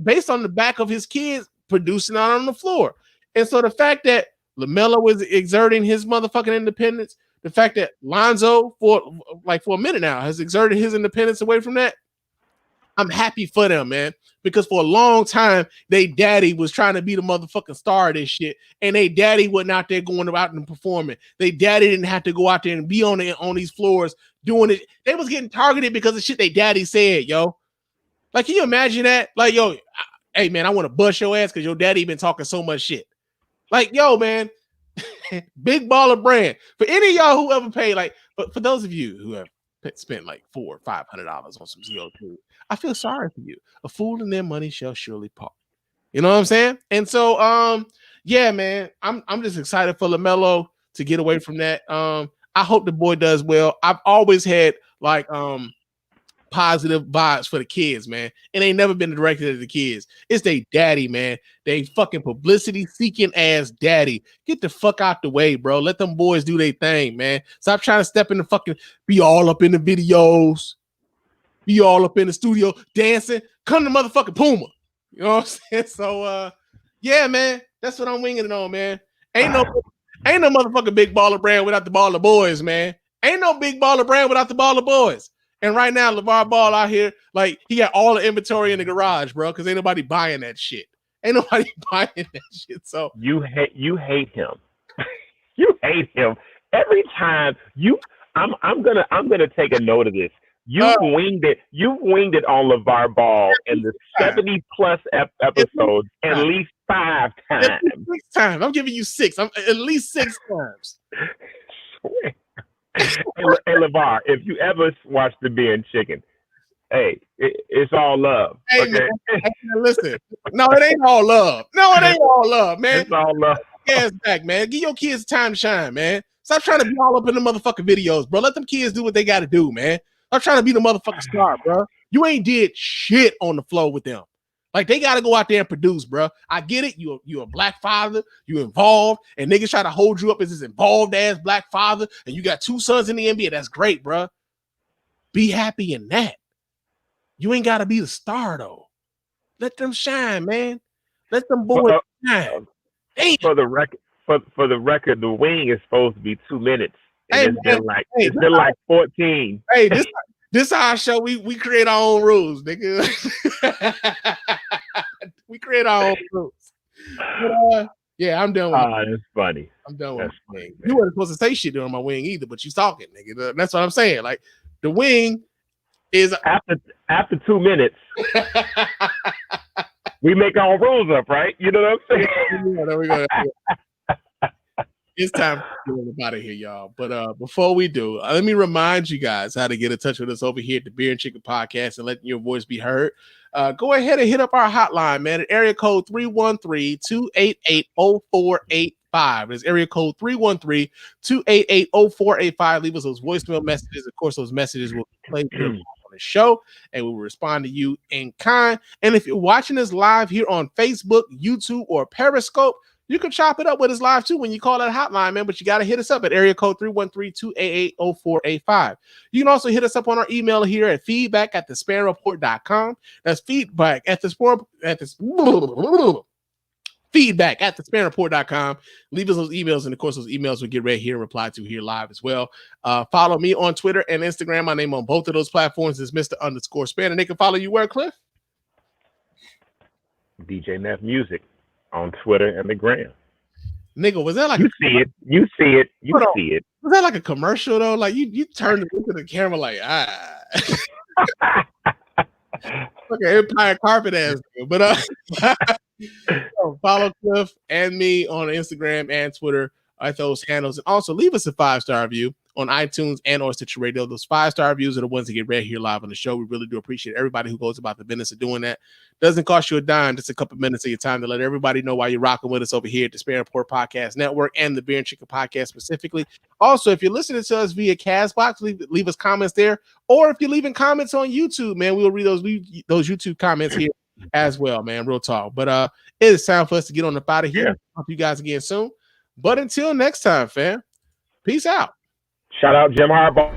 based on the back of his kids producing out on the floor. And so the fact that LaMelo was exerting his motherfucking independence, the fact that Lonzo for a minute now has exerted his independence away from that, I'm happy for them, man. Because for a long time, they daddy was trying to be the motherfucking star of this shit, and they daddy wasn't out there going out and performing. They daddy didn't have to go out there and be on these floors doing it. They was getting targeted because of shit they daddy said, yo. Like, can you imagine that? Like, hey man, I want to bust your ass because your daddy been talking so much shit. Like, yo, man, Big Baller Brand. For any of y'all who ever paid, like, but for those of you who have spent like $400 or $500 on some CO2, I feel sorry for you. A fool and their money shall surely part. You know what I'm saying? And so, yeah, man, I'm just excited for LaMelo to get away from that. I hope the boy does well. I've always had like positive vibes for the kids, man. It ain't never been directed at the kids. It's they daddy, man. They fucking publicity seeking ass daddy. Get the fuck out the way, bro. Let them boys do their thing, man. Stop trying to step in the fucking, be all up in the videos, be all up in the studio dancing. Come to motherfucking Puma. You know what I'm saying? So, yeah, man, that's what I'm winging it on, man. Ain't no motherfucking Big Baller Brand without the Baller Boys, man. Ain't no Big Baller Brand without the Baller Boys. And right now, LeVar Ball out here, like, he got all the inventory in the garage, bro, because ain't nobody buying that shit. Ain't nobody buying that shit. So you hate him. You hate him every time. I'm gonna take a note of this. You've winged it on LeVar Ball in the 70+ episodes at least 5 times. At least 6 times. I'm giving you 6. I'm at least 6 times. Hey, LeVar, if you ever watch The Beer and Chicken, hey, it's all love. Hey, okay? man, hey, listen. No, it ain't all love. No, it ain't all love, man. It's all love. Ass back, man. Give your kids time to shine, man. Stop trying to be all up in the motherfucking videos, bro. Let them kids do what they got to do, man. Stop trying to be the motherfucking star, bro. You ain't did shit on the floor with them. Like, they got to go out there and produce, bro. I get it. You a black father. You involved. And niggas try to hold you up as this involved-ass black father. And you got 2 sons in the NBA. That's great, bro. Be happy in that. You ain't got to be the star, though. Let them shine, man. Let them boys shine. Damn. For the record, the wing is supposed to be 2 minutes. And it's been like 14. Hey, this our show. We create our own rules, nigga. We create our own rules. But, yeah, I'm done with it. That's funny. I'm done with my wing. You weren't supposed to say shit during my wing either, but you talking, nigga. That's what I'm saying. Like, the wing is after 2 minutes. We make our rules up, right? You know what I'm saying? There we go. It's time to get out of here, y'all. But before we do, let me remind you guys how to get in touch with us over here at the Beer and Chicken Podcast and letting your voice be heard. Go ahead and hit up our hotline, man, at area code 313-288-0485. It's area code 313-288-0485. Leave us those voicemail messages. Of course, those messages will be played on the show, and we will respond to you in kind. And if you're watching us live here on Facebook, YouTube, or Periscope, you can chop it up with us live too when you call that hotline, man. But you got to hit us up at area code 313-288-0485. You can also hit us up on our email here at feedback@thespanreport.com. That's feedback@thespanreport.com. Leave us those emails, and of course, those emails will get read here and reply to here live as well. Follow me on Twitter and Instagram. My name on both of those platforms is Mr._Spann. And they can follow you where, Cliff? DJ Neff Music on Twitter and the gram. Nigga, was that like you see it? Was that like a commercial though? Like you turned it into the camera like okay, Empire Carpet ass. But follow Cliff and me on Instagram and Twitter at those handles, and also leave us a 5-star review on iTunes and or Stitcher Radio. Those 5-star reviews are the ones that get read here live on the show. We really do appreciate everybody who goes about the business of doing that. Doesn't cost you a dime, just a couple minutes of your time to let everybody know why you're rocking with us over here at the Spann Report Podcast Network and the Beer and Chicken Podcast specifically. Also, if you're listening to us via Castbox, leave us comments there. Or if you're leaving comments on YouTube, man, we'll read those YouTube comments here as well, man. Real talk. But it is time for us to get on up out of here. Talk to you guys again soon. But until next time, fam, peace out. Shout out Jim Harbaugh.